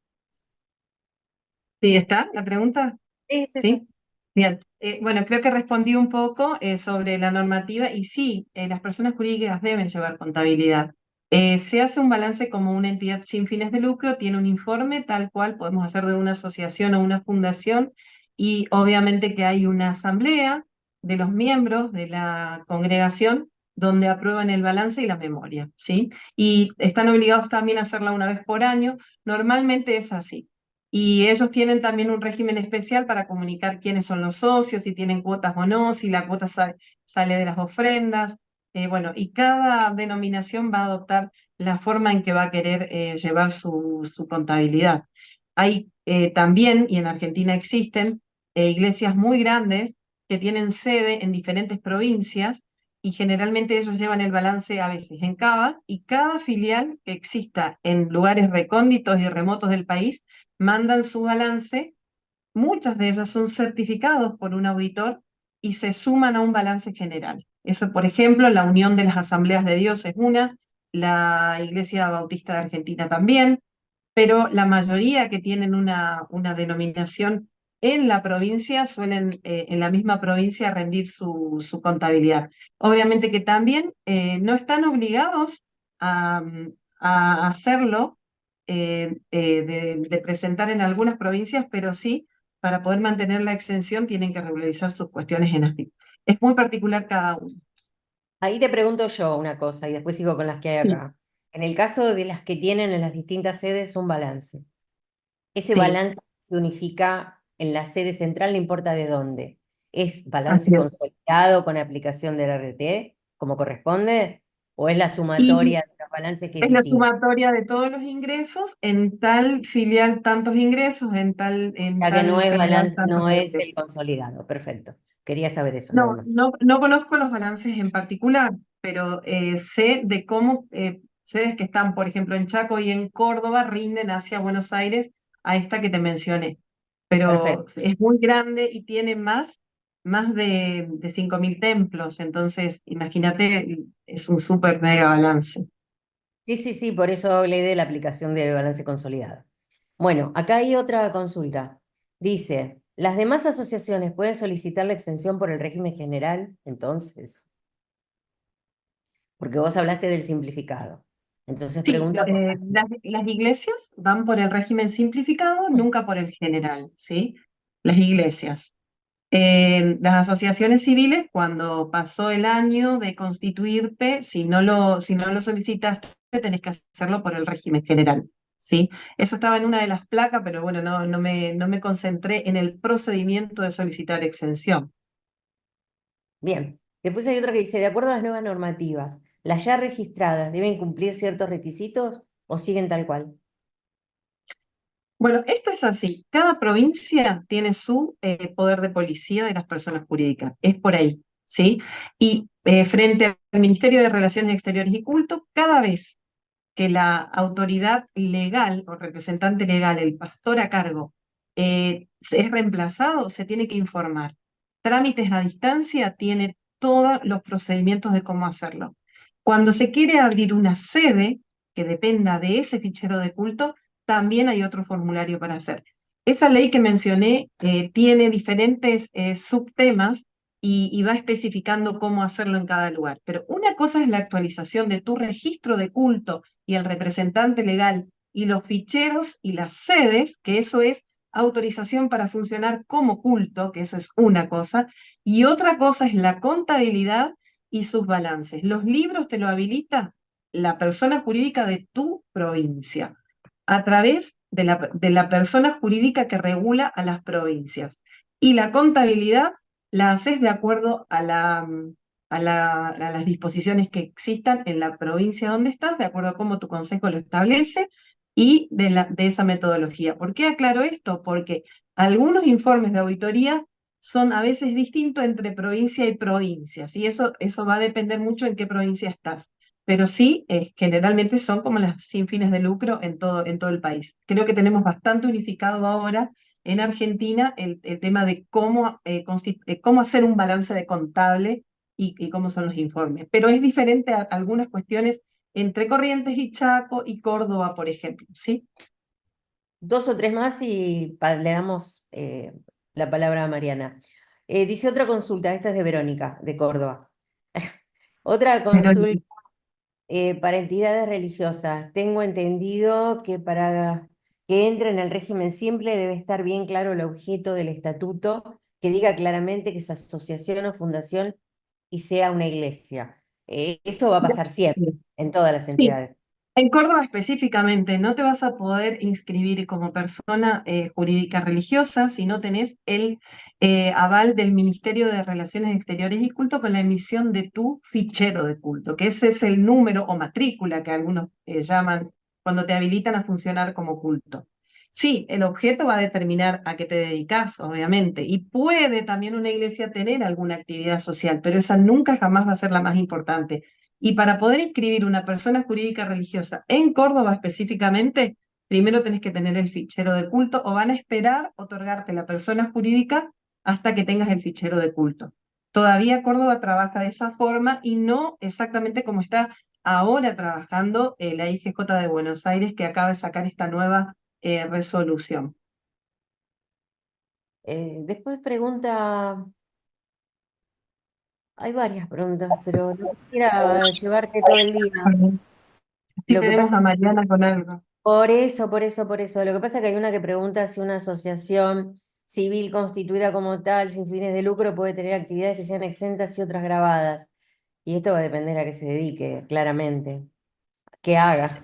C: ¿sí está la pregunta?
A: Sí, sí, sí.
C: ¿Sí? Bien. Bueno, creo que respondí un poco sobre la normativa y sí, las personas jurídicas deben llevar contabilidad. Se hace un balance como una entidad sin fines de lucro, tiene un informe tal cual podemos hacer de una asociación o una fundación, y obviamente que hay una asamblea de los miembros de la congregación donde aprueban el balance y la memoria, ¿sí? Y están obligados también a hacerla una vez por año. Normalmente es así. Y ellos tienen también un régimen especial para comunicar quiénes son los socios, si tienen cuotas o no, si la cuota sale de las ofrendas. Bueno, y cada denominación va a adoptar la forma en que va a querer llevar su contabilidad. Hay también, y en Argentina existen, iglesias muy grandes que tienen sede en diferentes provincias, y generalmente ellos llevan el balance a veces en Cava, y cada filial que exista en lugares recónditos y remotos del país mandan su balance. Muchas de ellas son certificados por un auditor y se suman a un balance general. Eso, por ejemplo, la Unión de las Asambleas de Dios es una, la Iglesia Bautista de Argentina también, pero la mayoría que tienen una denominación en la provincia suelen en la misma provincia rendir su contabilidad. Obviamente que también no están obligados a hacerlo, de presentar en algunas provincias, pero sí, para poder mantener la exención tienen que regularizar sus cuestiones en AFIP. Es muy particular cada uno.
A: Ahí te pregunto yo una cosa y después sigo con las que hay
C: Sí,
A: acá. En el caso de las que tienen en las distintas sedes un balance, ese
C: sí,
A: balance se unifica en la sede central, no importa de dónde. ¿Es balance
C: así es.
A: consolidado con aplicación del RT, como corresponde? ¿O es la
C: Y
A: sumatoria de los balances que es
C: es la
A: distinta?
C: sumatoria de todos los ingresos, en tal filial tantos ingresos, en
A: Ya que no
C: tal
A: es
C: filial tantos
A: no es el
C: ingresos.
A: consolidado, perfecto. Quería saber eso, nada
C: No,
A: más.
C: no conozco los balances en particular, pero sé de cómo sedes que están, por ejemplo, en Chaco y en Córdoba rinden hacia Buenos Aires a esta que te mencioné. Pero
A: Perfecto.
C: es muy grande y tiene más de 5.000 templos, entonces imagínate, es un súper mega balance.
A: Sí, sí, sí, por eso hablé de la aplicación del balance consolidado. Bueno, acá hay otra consulta. Dice, ¿las demás asociaciones pueden solicitar la exención por el régimen general? Entonces, porque vos hablaste del simplificado. Entonces
C: Sí,
A: pregunta por
C: las iglesias van por el régimen simplificado, nunca por el general, ¿sí? Las iglesias. Las asociaciones civiles, cuando pasó el año de constituirte, si no lo solicitas, tenés que hacerlo por el régimen general, ¿sí? Eso estaba en una de las placas, pero bueno, no me concentré en el procedimiento de solicitar exención.
A: Bien. Después hay otra que dice, de acuerdo a las nuevas normativas, ¿las ya registradas deben cumplir ciertos requisitos o siguen tal cual?
C: Bueno, esto es así. Cada provincia tiene su poder de policía de las personas jurídicas. Es por ahí, ¿sí? Y frente al Ministerio de Relaciones Exteriores y Culto, cada vez que la autoridad legal o representante legal, el pastor a cargo, es reemplazado, se tiene que informar. Trámites a distancia tiene todos los procedimientos de cómo hacerlo. Cuando se quiere abrir una sede que dependa de ese fichero de culto, también hay otro formulario para hacer. Esa ley que mencioné tiene diferentes subtemas y va especificando cómo hacerlo en cada lugar. Pero una cosa es la actualización de tu registro de culto y el representante legal y los ficheros y las sedes, que eso es autorización para funcionar como culto, que eso es una cosa, y otra cosa es la contabilidad y sus balances. Los libros te lo habilita la persona jurídica de tu provincia a través de la persona jurídica que regula a las provincias. Y la contabilidad la haces de acuerdo a las disposiciones que existan en la provincia donde estás, de acuerdo a cómo tu consejo lo establece y de esa metodología. ¿Por qué aclaro esto? Porque algunos informes de auditoría son a veces distintos entre provincia y provincias, y eso va a depender mucho en qué provincia estás. Pero sí, generalmente son como las sin fines de lucro en todo el país. Creo que tenemos bastante unificado ahora en Argentina el tema de cómo hacer un balance de contable y cómo son los informes. Pero es diferente a algunas cuestiones entre Corrientes y Chaco y Córdoba, por ejemplo, ¿sí?
A: Dos o tres más y le damos la palabra a Mariana. Dice otra consulta, esta es de Verónica, de Córdoba. Otra
C: Pero
A: consulta para entidades religiosas. Tengo entendido que para que entre en el régimen simple debe estar bien claro el objeto del estatuto, que diga claramente que es asociación o fundación y sea una iglesia. Eso va a pasar siempre, en todas las
C: sí,
A: entidades.
C: en Córdoba específicamente, no te vas a poder inscribir como persona jurídica religiosa si no tenés el aval del Ministerio de Relaciones Exteriores y Culto con la emisión de tu fichero de culto, que ese es el número o matrícula que algunos llaman cuando te habilitan a funcionar como culto. Sí, el objeto va a determinar a qué te dedicas, obviamente, y puede también una iglesia tener alguna actividad social, pero esa nunca jamás va a ser la más importante. Y para poder inscribir una persona jurídica religiosa en Córdoba específicamente, primero tenés que tener el fichero de culto o van a esperar otorgarte la persona jurídica hasta que tengas el fichero de culto. Todavía Córdoba trabaja de esa forma y no exactamente como está ahora trabajando la IGJ de Buenos Aires, que acaba de sacar esta nueva resolución.
A: Después pregunta, hay varias preguntas, pero no quisiera llevarte todo el día.
C: Sí
A: Lo que
C: tenemos
A: pasa
C: a Mariana con algo.
A: Por eso, por eso, por eso. Lo que pasa es que hay una que pregunta si una asociación civil constituida como tal, sin fines de lucro, puede tener actividades que sean exentas y otras grabadas. Y esto va a depender a qué se dedique, claramente. ¿Qué haga?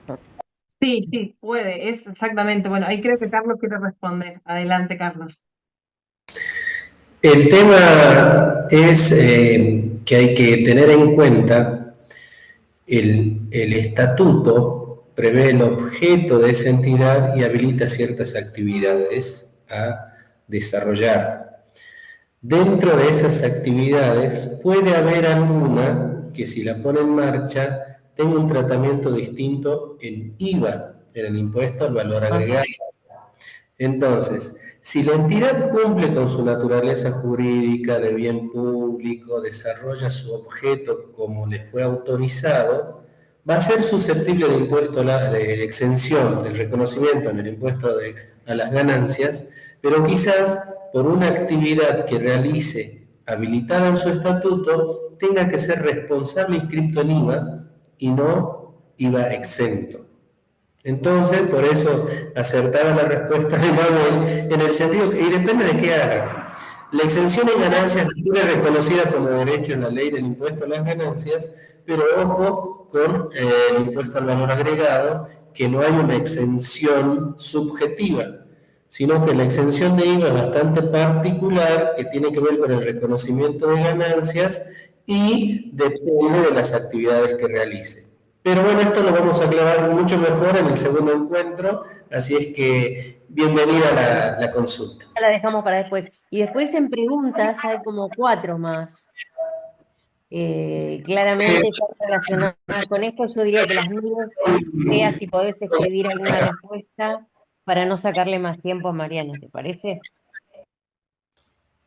C: Sí, sí, puede, es exactamente. Bueno, ahí creo que Carlos quiere responder. Adelante, Carlos.
B: El tema es que hay que tener en cuenta el estatuto prevé el objeto de esa entidad y habilita ciertas actividades a desarrollar. Dentro de esas actividades puede haber alguna que, si la pone en marcha, tenga un tratamiento distinto en IVA, en el impuesto al valor agregado. Entonces, si la entidad cumple con su naturaleza jurídica de bien público, desarrolla su objeto como le fue autorizado, va a ser susceptible de impuesto de exención del reconocimiento en el impuesto a las ganancias, pero quizás por una actividad que realice habilitada en su estatuto tenga que ser responsable inscripto en IVA y no IVA exento. Entonces, por eso, acertada la respuesta de Manuel, en el sentido que, y depende de qué haga. La exención en ganancias tiene reconocida como derecho en la ley del impuesto a las ganancias, pero ojo con el impuesto al valor agregado, que no hay una exención subjetiva, sino que la exención de IVA es bastante particular, que tiene que ver con el reconocimiento de ganancias y depende de las actividades que realice. Pero bueno, esto lo vamos a aclarar mucho mejor en el segundo encuentro, así es que bienvenida la consulta.
A: La dejamos para después. Y después en preguntas hay como 4 más. Claramente están relacionadas con esto. Yo diría que las mires, veas si podés escribir alguna respuesta para no sacarle más tiempo a Mariana, ¿te parece?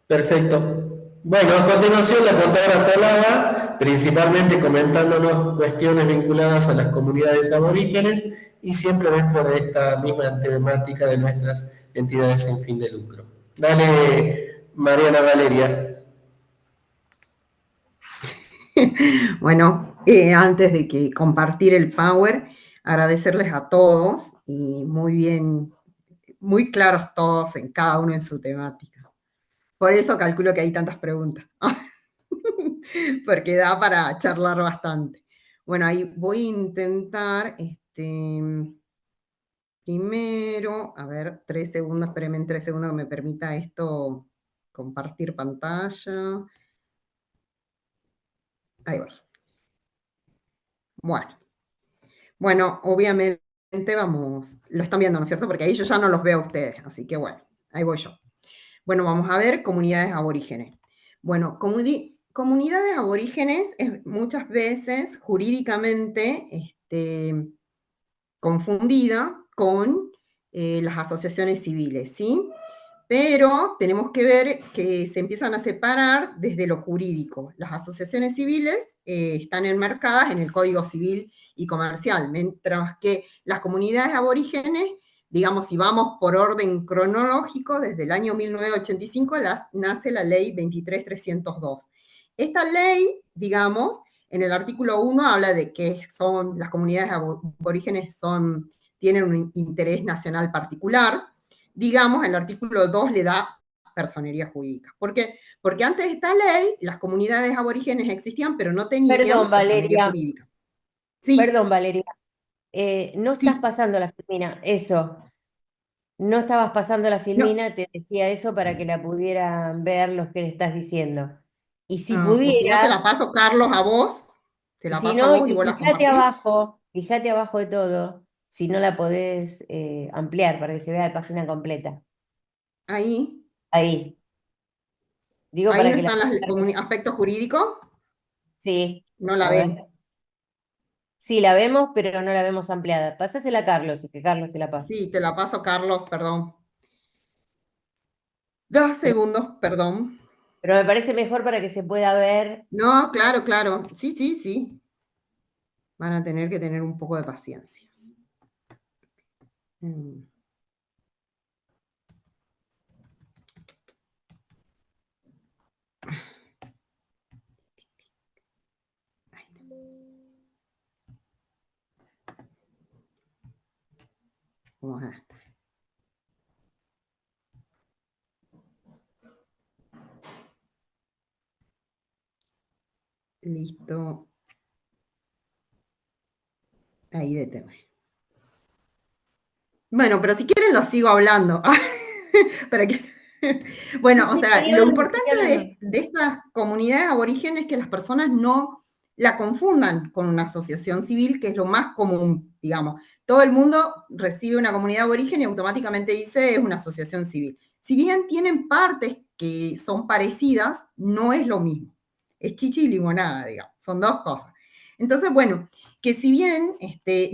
B: Perfecto. Bueno, a continuación la contadora Talaba, principalmente comentándonos cuestiones vinculadas a las comunidades aborígenes y siempre dentro de esta misma temática de nuestras entidades sin fin de lucro. Dale, Mariana Valeria.
D: Bueno, antes de que compartir el Power, agradecerles a todos y muy bien, muy claros todos en cada uno en su temática. Por eso calculo que hay tantas preguntas, porque da para charlar bastante. Bueno, ahí voy a intentar, primero, a ver, 3 segundos, espérenme en 3 segundos que me permita esto compartir pantalla. Ahí voy. Bueno, obviamente vamos, lo están viendo, ¿no es cierto? Porque ahí yo ya no los veo a ustedes, así que bueno, ahí voy yo. Bueno, vamos a ver comunidades aborígenes. Bueno, comunidades aborígenes es muchas veces jurídicamente confundida con las asociaciones civiles, ¿sí? Pero tenemos que ver que se empiezan a separar desde lo jurídico. Las asociaciones civiles están enmarcadas en el Código Civil y Comercial, mientras que las comunidades aborígenes, digamos, si vamos por orden cronológico, desde el año 1985 nace la ley 23.302. Esta ley, digamos, en el artículo 1 habla de que son, las comunidades aborígenes tienen un interés nacional particular. Digamos, el artículo 2 le da personería jurídica. ¿Por qué? Porque antes de esta ley, las comunidades aborígenes existían, pero no tenían
A: Perdón,
D: personería
A: Valeria.
D: jurídica. Sí,
A: Perdón, Valeria. No estás
D: sí,
A: pasando la filmina, eso. No estabas pasando la
D: no.
A: filmina, te decía eso para que la pudieran ver los que le estás diciendo. Y si
D: O si no, te
A: pudieras,
D: la paso, Carlos, a vos. Te
A: y
D: la
A: si
D: paso a
A: no,
D: vos y
A: y
D: vos la compartís.
A: fíjate abajo de todo, si no la podés ampliar para que se vea la página completa.
D: Ahí,
A: Ahí. Digo
D: ahí
A: para
D: no
A: que la
D: están los aspectos jurídicos.
A: sí,
D: No la
A: a ver.
D: ven.
A: Sí, la vemos, pero no la vemos ampliada. Pásasela a Carlos, y que Carlos te la pase.
D: Sí, te la paso, Carlos, perdón. 2
A: Pero,
D: segundos, perdón.
A: pero me parece mejor para que se pueda ver.
D: No, claro, claro. Sí, sí, sí. Van a tener que tener un poco de paciencia. Mm. Vamos a... Listo. Ahí deténme. Bueno, pero si quieren lo sigo hablando. Para que... Bueno, o sea, lo importante de estas comunidades aborígenes es que las personas no la confundan con una asociación civil, que es lo más común, digamos. Todo el mundo recibe una comunidad aborigen y automáticamente dice es una asociación civil. Si bien tienen partes que son parecidas, no es lo mismo. Es chichi y limonada, digamos, son dos cosas. Entonces, bueno, que si bien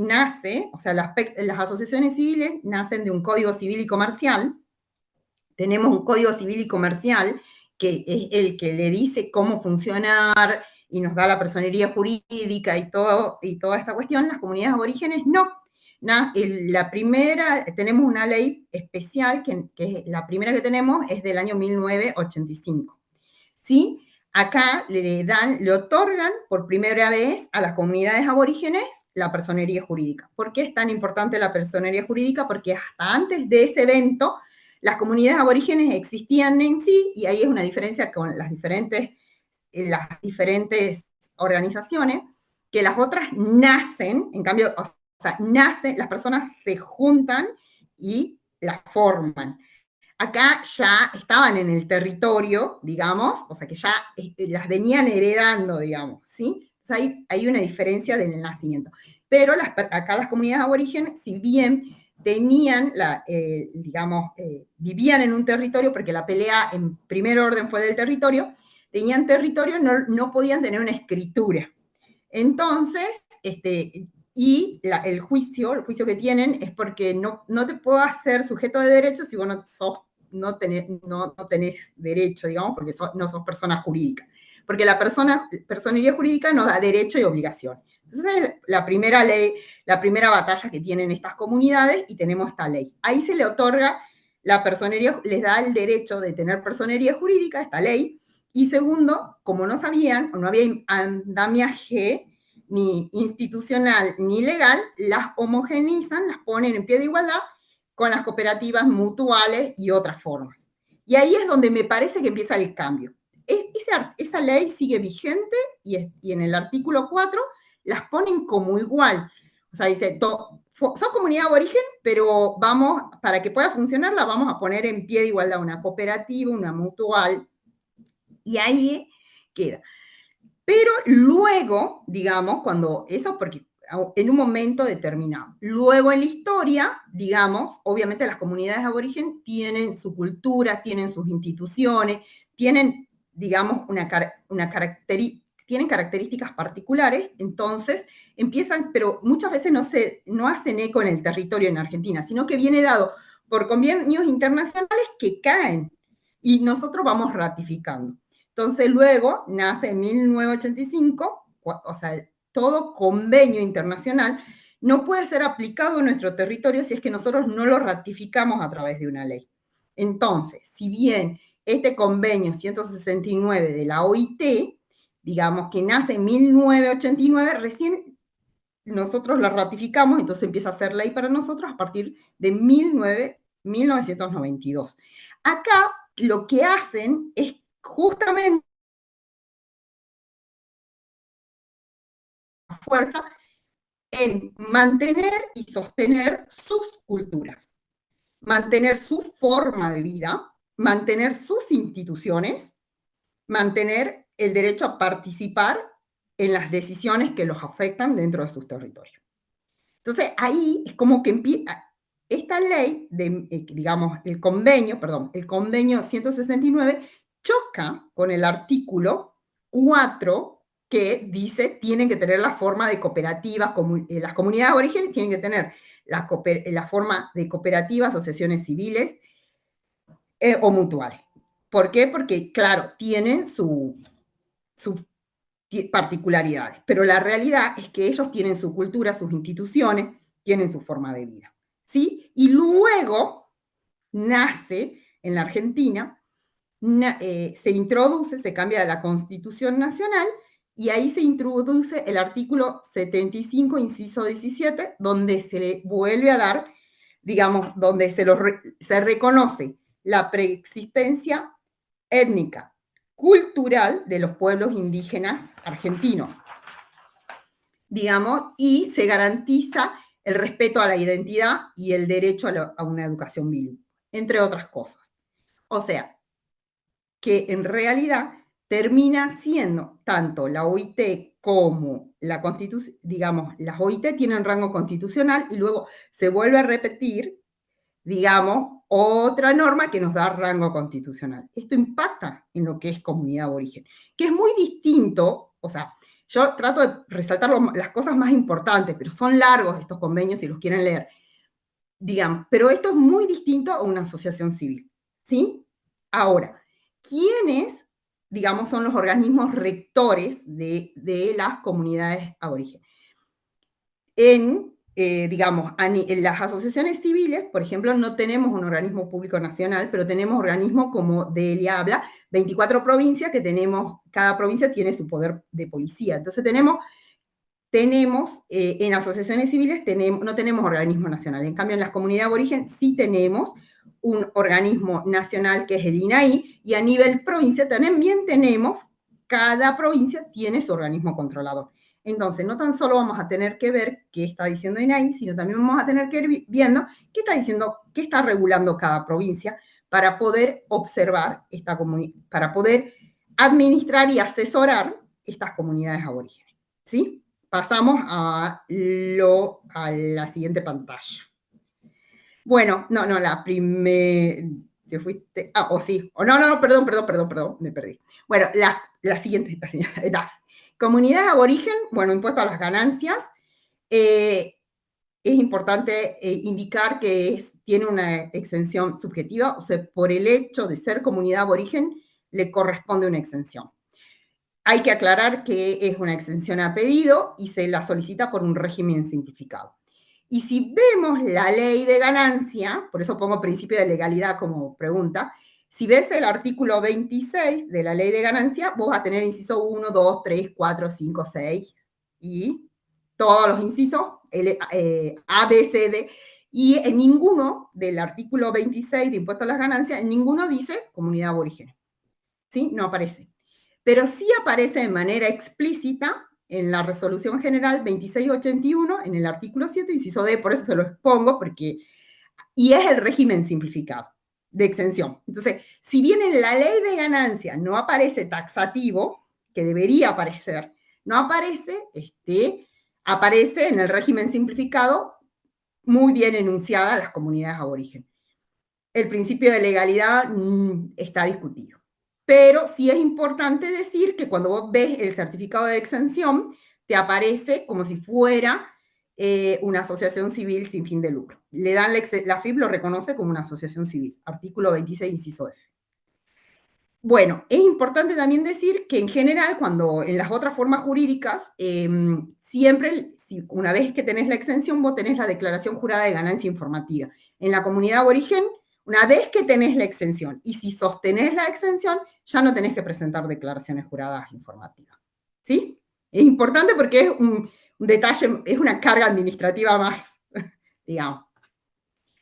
D: nace, o sea, las asociaciones civiles nacen de un código civil y comercial, tenemos un código civil y comercial que es el que le dice cómo funcionar y nos da la personería jurídica y toda esta cuestión. Las comunidades aborígenes no. La primera, tenemos una ley especial, que es la primera que tenemos, es del año 1985. ¿Sí? Acá le otorgan por primera vez a las comunidades aborígenes la personería jurídica. ¿Por qué es tan importante la personería jurídica? Porque hasta antes de ese evento, las comunidades aborígenes existían en sí, y ahí es una diferencia con las diferentes organizaciones, que las otras nacen, en cambio, o sea, nacen, las personas se juntan y las forman. Acá ya estaban en el territorio, digamos, o sea que ya las venían heredando, digamos, ¿sí? O sea, hay una diferencia del nacimiento. Pero acá las comunidades aborígenes, si bien tenían, vivían en un territorio, porque la pelea en primer orden fue del territorio, tenían territorio, no podían tener una escritura. Entonces, el juicio que tienen es porque no te puedo hacer sujeto de derecho si vos no tenés derecho, digamos, porque no sos persona jurídica. Porque la personería jurídica nos da derecho y obligación. Entonces, la primera ley, la primera batalla que tienen estas comunidades, y tenemos esta ley. Ahí se le otorga la personería, les da el derecho de tener personería jurídica, esta ley. Y segundo, como no sabían, o no había andamiaje ni institucional ni legal, las homogeneizan, las ponen en pie de igualdad con las cooperativas mutuales y otras formas. Y ahí es donde me parece que empieza el cambio. Esa ley sigue vigente y en el artículo 4 las ponen como igual. O sea, dice, son comunidad aborigen, pero para que pueda funcionar, la vamos a poner en pie de igualdad, una cooperativa, una mutual, y ahí queda. Pero luego, digamos, porque en un momento determinado. Luego en la historia, digamos, obviamente las comunidades aborigen tienen su cultura, tienen sus instituciones, tienen, digamos, tienen características particulares, entonces empiezan, pero muchas veces no hacen eco en el territorio en Argentina, sino que viene dado por convenios internacionales que caen y nosotros vamos ratificando. Entonces luego nace en 1985, o sea, todo convenio internacional no puede ser aplicado en nuestro territorio si es que nosotros no lo ratificamos a través de una ley. Entonces, si bien este convenio 169 de la OIT, digamos que nace en 1989, recién nosotros lo ratificamos, entonces empieza a ser ley para nosotros a partir de 1992. Acá lo que hacen es justamente fuerza en mantener y sostener sus culturas, mantener su forma de vida, mantener sus instituciones, mantener el derecho a participar en las decisiones que los afectan dentro de sus territorios. Entonces, ahí es como que empieza esta ley, digamos, el convenio 169, choca con el artículo 4, que dice tienen que tener la forma de cooperativas, las comunidades aborígenes tienen que tener la forma de cooperativas, asociaciones civiles o mutuales. ¿Por qué? Porque, claro, tienen sus particularidades, pero la realidad es que ellos tienen su cultura, sus instituciones, tienen su forma de vida, ¿sí? Y luego nace en la Argentina, se introduce, se cambia la Constitución Nacional, y ahí se introduce el artículo 75, inciso 17, donde se le vuelve a dar, digamos, donde se reconoce la preexistencia étnica, cultural de los pueblos indígenas argentinos, digamos, y se garantiza el respeto a la identidad y el derecho a una educación bilingüe, entre otras cosas. O sea, que en realidad termina siendo tanto la OIT como la Constitución, digamos, las OIT tienen rango constitucional y luego se vuelve a repetir, digamos, otra norma que nos da rango constitucional. Esto impacta en lo que es comunidad aborigen, que es muy distinto, o sea, yo trato de resaltar las cosas más importantes, pero son largos estos convenios si los quieren leer, digamos, pero esto es muy distinto a una asociación civil, ¿sí? Ahora, ¿quiénes, digamos, son los organismos rectores de las comunidades aborígenes? Digamos, en las asociaciones civiles, por ejemplo, no tenemos un organismo público nacional, pero tenemos organismos como Delia habla, 24 provincias que tenemos, cada provincia tiene su poder de policía. Entonces tenemos en asociaciones civiles no tenemos organismo nacional. En cambio, en las comunidades aborigen sí tenemos un organismo nacional que es el INAI, y a nivel provincia también tenemos, cada provincia tiene su organismo controlador. Entonces, no tan solo vamos a tener que ver qué está diciendo INAI, sino también vamos a tener que ir viendo qué está diciendo, qué está regulando cada provincia para poder observar esta comunidad, para poder administrar y asesorar estas comunidades aborígenes. ¿Sí? Pasamos a la siguiente pantalla. Bueno, no, la primera, te fuiste, sí, no, perdón, me perdí. Bueno, la siguiente, está. Comunidad aborigen, bueno, impuesto a las ganancias, es importante indicar que tiene una exención subjetiva, o sea, por el hecho de ser comunidad aborigen, le corresponde una exención. Hay que aclarar que es una exención a pedido y se la solicita por un régimen simplificado. Y si vemos la ley de ganancia, por eso pongo principio de legalidad como pregunta, si ves el artículo 26 de la ley de ganancia, vos vas a tener inciso 1, 2, 3, 4, 5, 6 y todos los incisos, A, B, C, D, y en ninguno del artículo 26 de impuesto a las ganancias, en ninguno dice comunidad aborigen. ¿Sí? No aparece. Pero sí aparece de manera explícita en la Resolución General 2681, en el artículo 7, inciso D, por eso se lo expongo, y es el régimen simplificado de exención. Entonces, si bien en la ley de ganancia no aparece taxativo, que debería aparecer, no aparece, aparece en el régimen simplificado muy bien enunciada a las comunidades aborigen. El principio de legalidad está discutido. Pero sí es importante decir que cuando vos ves el certificado de exención, te aparece como si fuera una asociación civil sin fin de lucro. La AFIP lo reconoce como una asociación civil, artículo 26, inciso F. Bueno, es importante también decir que en general, cuando en las otras formas jurídicas, siempre, una vez que tenés la exención, vos tenés la declaración jurada de ganancia informativa. En la comunidad aborigen, una vez que tenés la exención, y si sostenés la exención, ya no tenés que presentar declaraciones juradas informativas. ¿Sí? Es importante porque es un detalle, es una carga administrativa más, digamos.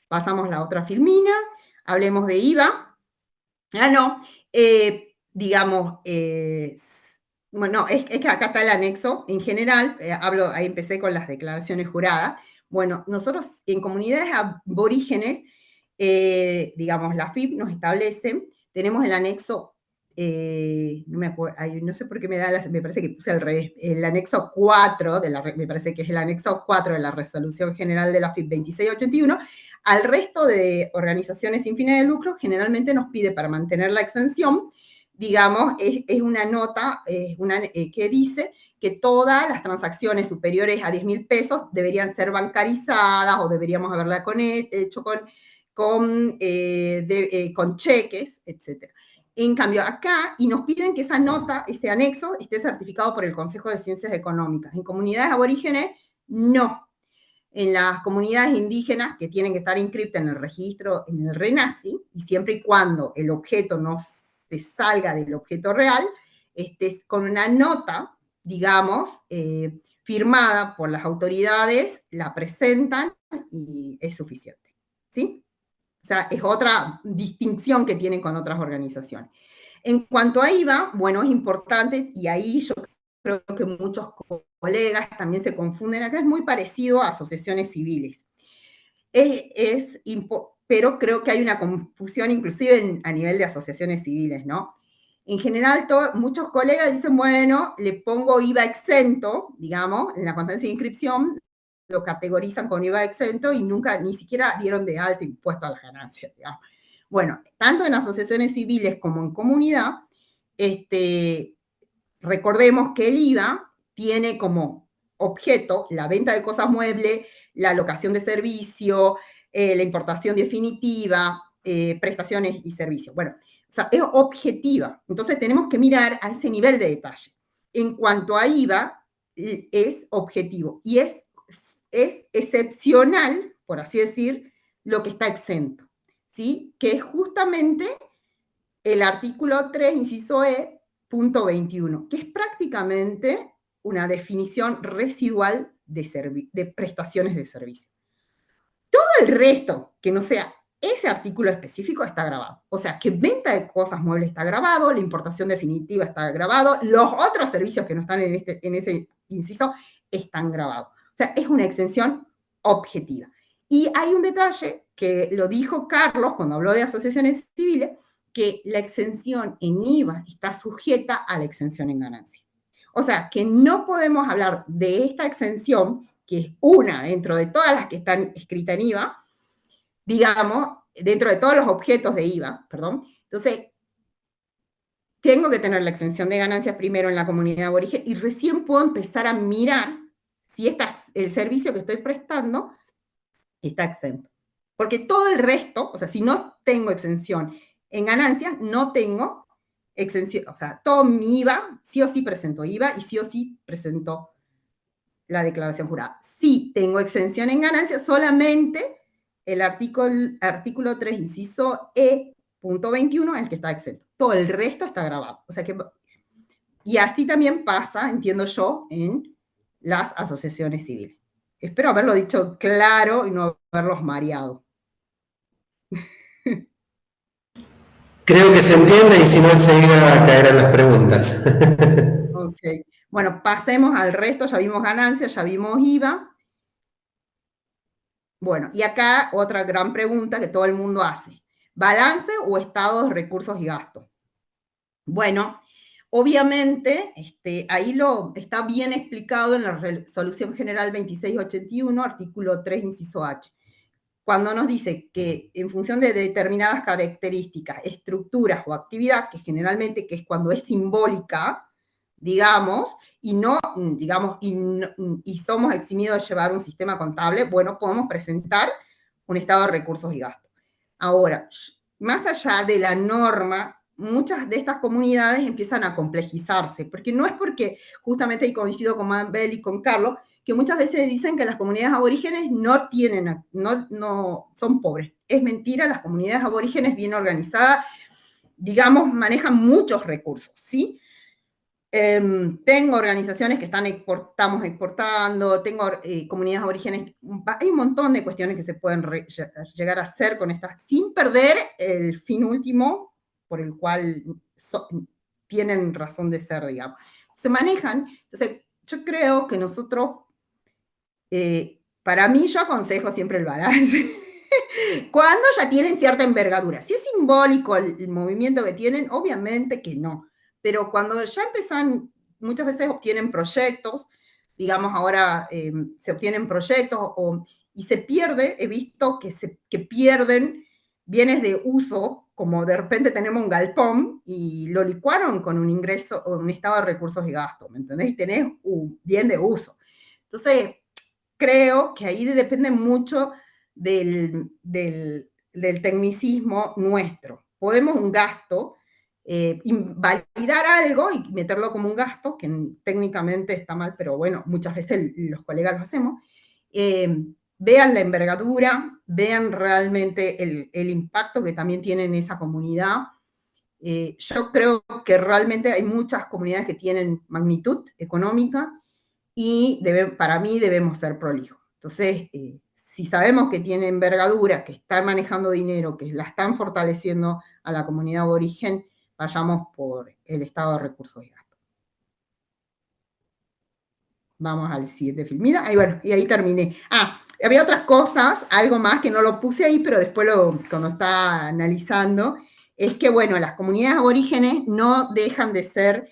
D: Pasamos la otra filmina, hablemos de IVA. Digamos, bueno, es que acá está el anexo. En general, ahí empecé con las declaraciones juradas. Bueno, nosotros en comunidades aborígenes, digamos, la FIP nos establece, tenemos el anexo, no me acuerdo, no sé por qué me parece que puse al revés, el anexo 4, me parece que es el anexo 4 de la Resolución General de la FIP 2681, al resto de organizaciones sin fines de lucro, generalmente nos pide para mantener la exención, digamos, es una nota que dice que todas las transacciones superiores a 10.000 pesos deberían ser bancarizadas o deberíamos haberla hecho con cheques, etc. En cambio, acá, y nos piden que esa nota, ese anexo, esté certificado por el Consejo de Ciencias Económicas. En comunidades aborígenes, no. En las comunidades indígenas, que tienen que estar inscritas en el registro, en el RENACI, y siempre y cuando el objeto no se salga del objeto real, con una nota, digamos, firmada por las autoridades, la presentan y es suficiente. ¿Sí? O sea, es otra distinción que tienen con otras organizaciones. En cuanto a IVA, bueno, es importante, y ahí yo creo que muchos colegas también se confunden, acá es muy parecido a asociaciones civiles. Pero creo que hay una confusión inclusive a nivel de asociaciones civiles, ¿no? En general, muchos colegas dicen, bueno, le pongo IVA exento, digamos, en la constancia de inscripción, lo categorizan con IVA exento y nunca, ni siquiera dieron de alta impuesto a las ganancias, digamos. Bueno, tanto en asociaciones civiles como en comunidad, recordemos que el IVA tiene como objeto la venta de cosas muebles, la locación de servicio, la importación definitiva, prestaciones y servicios. Bueno, o sea, es objetiva. Entonces tenemos que mirar a ese nivel de detalle. En cuanto a IVA, es objetivo y es excepcional, por así decir, lo que está exento, ¿sí? Que es justamente el artículo 3, inciso E, punto 21, que es prácticamente una definición residual de prestaciones de servicio. Todo el resto, que no sea ese artículo específico, está grabado. O sea, que venta de cosas muebles está grabado, la importación definitiva está grabado, los otros servicios que no están en ese inciso están grabados. O sea, es una exención objetiva. Y hay un detalle que lo dijo Carlos cuando habló de asociaciones civiles, que la exención en IVA está sujeta a la exención en ganancia. O sea, que no podemos hablar de esta exención, que es una dentro de todas las que están escritas en IVA, digamos, dentro de todos los objetos de IVA, perdón. Entonces, tengo que tener la exención de ganancias primero en la comunidad aborigen y recién puedo empezar a mirar si el servicio que estoy prestando está exento. Porque todo el resto, o sea, si no tengo exención en ganancias, no tengo exención, o sea, todo mi IVA, sí o sí presento IVA y sí o sí presento la declaración jurada. Sí tengo exención en ganancias, solamente el artículo 3, inciso E, punto 21, es el que está exento. Todo el resto está grabado. O sea que, y así también pasa, entiendo yo, en las asociaciones civiles. Espero haberlo dicho claro y no haberlos mareado.
B: Creo que se entiende y si no enseguida caerán las preguntas.
D: Ok. Bueno, pasemos al resto. Ya vimos ganancias, ya vimos IVA. Bueno, y acá otra gran pregunta que todo el mundo hace. ¿Balance o estado de recursos y gastos? Bueno, obviamente, ahí está bien explicado en la Resolución General 2681, artículo 3, inciso H. Cuando nos dice que en función de determinadas características, estructuras o actividad, que generalmente que es cuando es simbólica, digamos, y no, digamos, y somos eximidos de llevar un sistema contable, bueno, podemos presentar un estado de recursos y gastos. Ahora, más allá de la norma, muchas de estas comunidades empiezan a complejizarse, porque no es porque, justamente ahí coincido con Mabel y con Carlos, que muchas veces dicen que las comunidades aborígenes no son pobres. Es mentira, las comunidades aborígenes bien organizadas, digamos, manejan muchos recursos, ¿sí? Tengo organizaciones que estamos exportando, tengo comunidades aborígenes, hay un montón de cuestiones que se pueden llegar a hacer con estas, sin perder el fin último por el cual tienen razón de ser, digamos. Se manejan, entonces yo creo que nosotros, para mí yo aconsejo siempre el balance. Cuando ya tienen cierta envergadura. Si es simbólico el movimiento que tienen, obviamente que no. Pero cuando ya empiezan, muchas veces obtienen proyectos, digamos ahora se obtienen proyectos y se pierde, he visto que pierden bienes de uso, como de repente tenemos un galpón y lo licuaron con un ingreso, un estado de recursos y gastos, ¿me entendés? Y tenés un bien de uso. Entonces, creo que ahí depende mucho del tecnicismo nuestro. Podemos un gasto, invalidar algo y meterlo como un gasto, que técnicamente está mal, pero bueno, muchas veces los colegas lo hacemos. Vean la envergadura, vean realmente el impacto que también tiene en esa comunidad. Yo creo que realmente hay muchas comunidades que tienen magnitud económica y para mí debemos ser prolijos. Entonces, si sabemos que tienen envergadura, que están manejando dinero, que la están fortaleciendo a la comunidad aborigen, vayamos por el estado de recursos y gastos. Vamos al siguiente film. Mira, bueno, y ahí terminé. Había otras cosas, algo más que no lo puse ahí, pero después cuando estaba analizando, es que, bueno, las comunidades aborígenes no dejan de ser,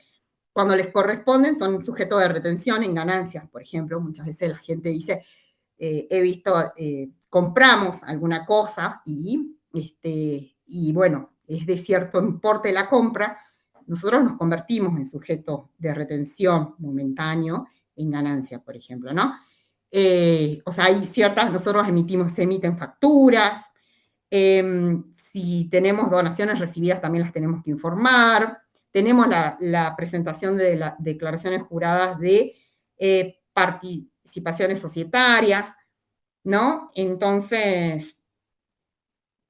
D: cuando les corresponden, son sujetos de retención en ganancias, por ejemplo. Muchas veces la gente dice, he visto, compramos alguna cosa y bueno, es de cierto importe la compra, nosotros nos convertimos en sujetos de retención momentáneo en ganancia, por ejemplo, ¿no? O sea, hay ciertas, nosotros se emiten facturas, si tenemos donaciones recibidas también las tenemos que informar, tenemos la presentación de las declaraciones juradas de participaciones societarias, ¿no? Entonces,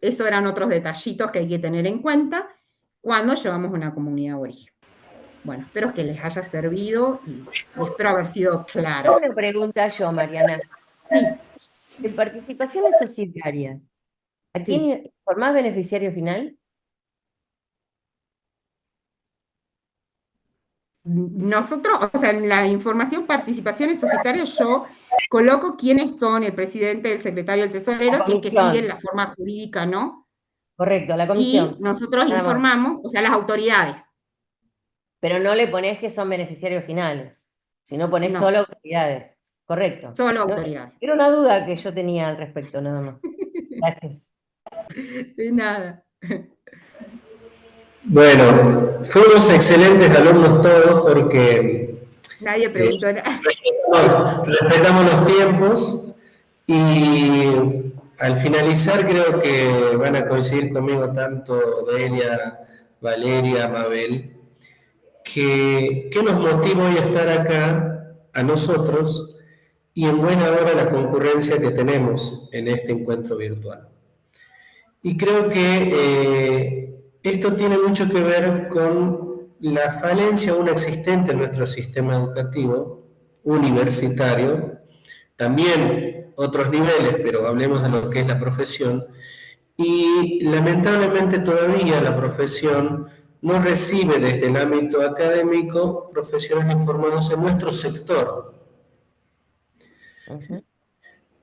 D: esos eran otros detallitos que hay que tener en cuenta cuando llevamos una comunidad aborigen. Bueno, espero que les haya servido y espero haber sido clara.
A: Una pregunta yo, Mariana.
D: Sí,
A: De participaciones societarias, ¿a
D: sí.
A: quién informás beneficiario final?
D: Nosotros, o sea, en la información participaciones societarias yo coloco quiénes son el presidente, el secretario, el tesorero,
A: La
D: si es que
A: comisión.
D: siguen la forma jurídica, ¿no?
A: Correcto, la
D: Y
A: comisión.
D: nosotros
A: Nada más.
D: informamos, o sea, las autoridades.
A: Pero no le ponés que son beneficiarios finales, sino ponés
D: No,
A: solo autoridades. Correcto.
D: solo
A: No,
D: autoridades.
A: era una duda que yo tenía al respecto, nada más. Gracias.
D: De nada.
B: Bueno, fuimos excelentes alumnos todos porque
D: Nadie preguntó nada.
B: respetamos los tiempos y al finalizar creo que van a coincidir conmigo tanto Delia, Valeria, Mabel, que nos motiva hoy a estar acá a nosotros y en buena hora la concurrencia que tenemos en este encuentro virtual. Y creo que esto tiene mucho que ver con la falencia aún existente en nuestro sistema educativo universitario, también otros niveles, pero hablemos de lo que es la profesión, y lamentablemente todavía la profesión no recibe desde el ámbito académico profesionales formados en nuestro sector.
A: Ujú.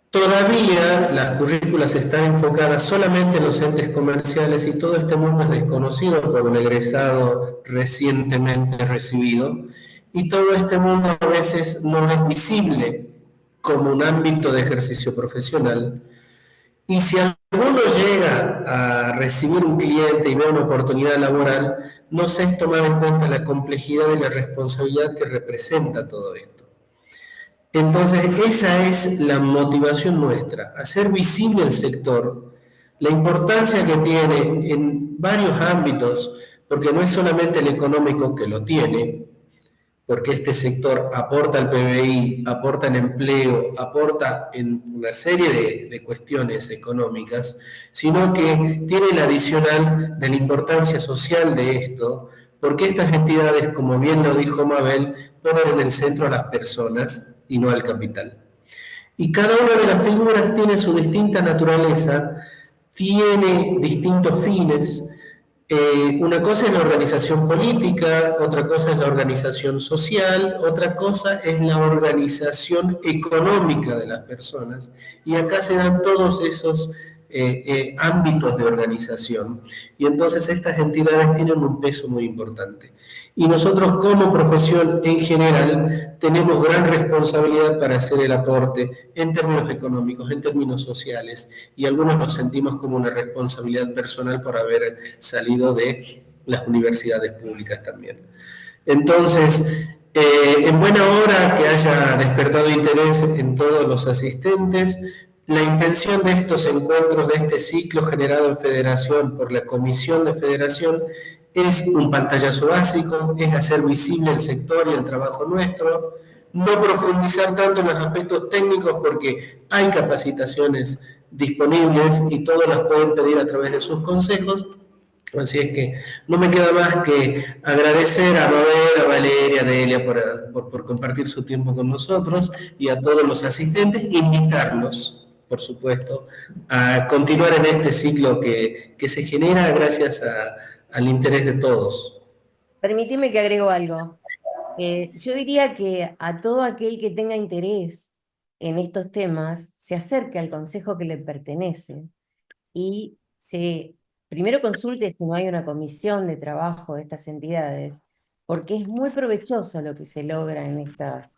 B: Todavía las currículas están enfocadas solamente en los entes comerciales y todo este mundo es desconocido por un egresado recientemente recibido y todo este mundo a veces no es visible como un ámbito de ejercicio profesional. Y si alguno llega a recibir un cliente y ve una oportunidad laboral, no se es tomado en cuenta la complejidad y la responsabilidad que representa todo esto. Entonces, esa es la motivación nuestra, hacer visible el sector, la importancia que tiene en varios ámbitos, porque no es solamente el económico que lo tiene, porque este sector aporta al PBI, aporta en empleo, aporta en una serie de cuestiones económicas, sino que tiene el adicional de la importancia social de esto, porque estas entidades, como bien lo dijo Mabel, ponen en el centro a las personas y no al capital. Y cada una de las figuras tiene su distinta naturaleza, tiene distintos fines. Una cosa es la organización política, otra cosa es la organización social, otra cosa es la organización económica de las personas. Y acá se dan todos esos ámbitos de organización. Y entonces estas entidades tienen un peso muy importante. Y nosotros como profesión en general tenemos gran responsabilidad para hacer el aporte en términos económicos, en términos sociales, y algunos nos sentimos como una responsabilidad personal por haber salido de las universidades públicas también. Entonces, en buena hora que haya despertado interés en todos los asistentes, la intención de estos encuentros, de este ciclo generado en Federación por la Comisión de Federación, es un pantallazo básico, es hacer visible el sector y el trabajo nuestro, no profundizar tanto en los aspectos técnicos porque hay capacitaciones disponibles y todos las pueden pedir a través de sus consejos. Así es que no me queda más que agradecer a Mabel, a Valeria, a Delia por compartir su tiempo con nosotros y a todos los asistentes, invitarlos, por supuesto, a continuar en este ciclo que se genera gracias al interés de todos.
A: Permitime que agrego algo. Yo diría que a todo aquel que tenga interés en estos temas se acerque al consejo que le pertenece y se primero consulte si no hay una comisión de trabajo de estas entidades, porque es muy provechoso lo que se logra en estas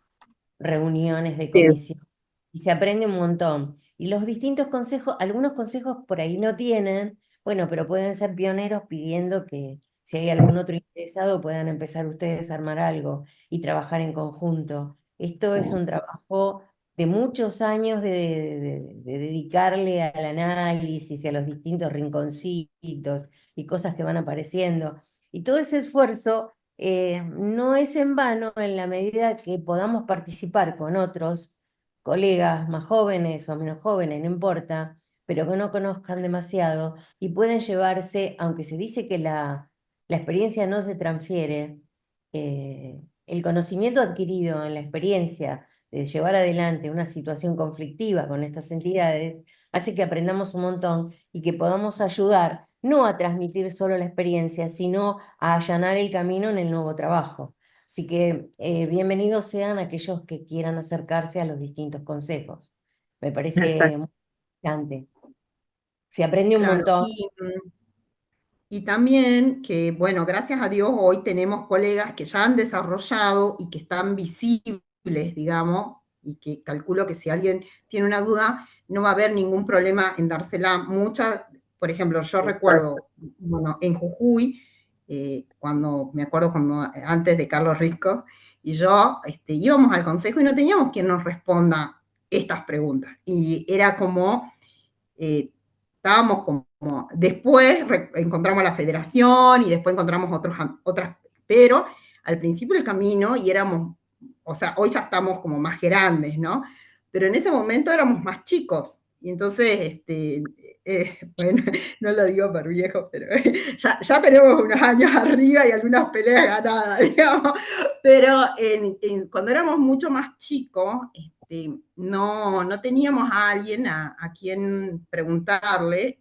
A: reuniones de
C: Bien.
A: comisión y se aprende un montón. Y los distintos consejos, algunos consejos por ahí no tienen, bueno, pero pueden ser pioneros pidiendo que si hay algún otro interesado puedan empezar ustedes a armar algo y trabajar en conjunto. Esto es un trabajo de muchos años de dedicarle al análisis y a los distintos rinconcitos y cosas que van apareciendo. Y todo ese esfuerzo no es en vano en la medida que podamos participar con otros colegas más jóvenes o menos jóvenes, no importa, pero que no conozcan demasiado y pueden llevarse, aunque se dice que la experiencia no se transfiere, el conocimiento adquirido en la experiencia de llevar adelante una situación conflictiva con estas entidades hace que aprendamos un montón y que podamos ayudar no a transmitir solo la experiencia, sino a allanar el camino en el nuevo trabajo. Así que bienvenidos sean aquellos que quieran acercarse a los distintos consejos. Me parece
C: Exacto.
A: muy interesante. Se aprende un
D: Claro,
A: montón.
D: y también que, bueno, gracias a Dios hoy tenemos colegas que ya han desarrollado y que están visibles, digamos, y que calculo que si alguien tiene una duda, no va a haber ningún problema en dársela. Muchas, por ejemplo, yo recuerdo, bueno, en Jujuy, me acuerdo cuando antes de Carlos Risco, y yo íbamos al consejo y no teníamos quien nos responda estas preguntas. Y era como estábamos como, después encontramos la federación y después encontramos otras, pero al principio del camino y éramos, o sea, hoy ya estamos como más grandes, ¿no? Pero en ese momento éramos más chicos. Y entonces, bueno, no lo digo por viejo, pero ya tenemos unos años arriba y algunas peleas ganadas, digamos. Pero cuando éramos mucho más chicos, no teníamos a alguien a quien preguntarle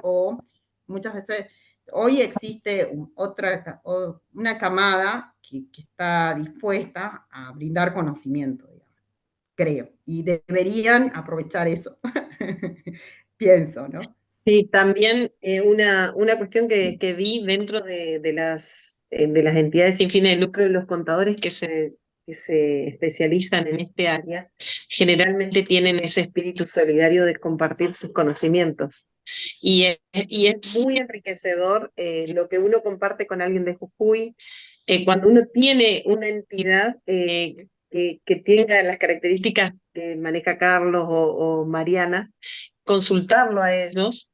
D: o muchas veces, hoy existe una camada que está dispuesta a brindar conocimiento, digamos, creo, y deberían aprovechar eso, pienso, ¿no?
C: Sí, también una cuestión que vi dentro de las entidades sin fines de lucro de los contadores que se especializan en este área, generalmente tienen ese espíritu solidario de compartir sus conocimientos. Y es muy enriquecedor lo que uno comparte con alguien de Jujuy, cuando uno tiene una entidad que tenga las características que maneja Carlos o Mariana, consultarlo a ellos.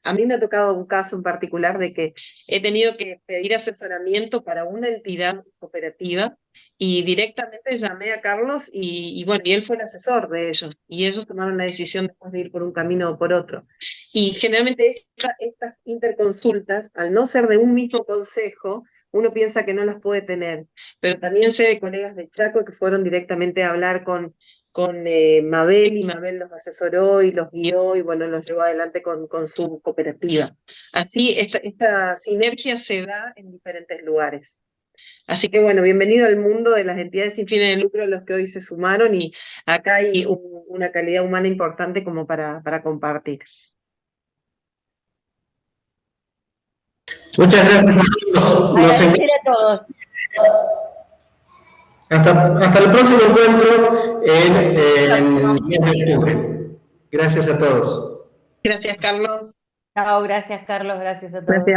C: A mí me ha tocado un caso en particular de que he tenido que pedir asesoramiento para una entidad cooperativa y directamente llamé a Carlos y bueno, y él fue el asesor de ellos y ellos tomaron la decisión después de ir por un camino o por otro. Y generalmente estas interconsultas, al no ser de un mismo consejo, uno piensa que no las puede tener, pero también sé de colegas de Chaco que fueron directamente a hablar con Mabel y Mabel los asesoró y los guió y bueno, los llevó adelante con su cooperativa. Así, esta sinergia se da en diferentes lugares. Así que bueno, bienvenido al mundo de las entidades sin fines de lucro, los que hoy se sumaron y acá hay una calidad humana importante como para compartir.
B: Muchas gracias a todos.
A: Agradecer a todos.
B: Hasta el próximo encuentro en el mes de octubre. Gracias a todos.
C: Gracias, Carlos.
A: Chao, gracias Carlos, gracias a todos.
C: Gracias.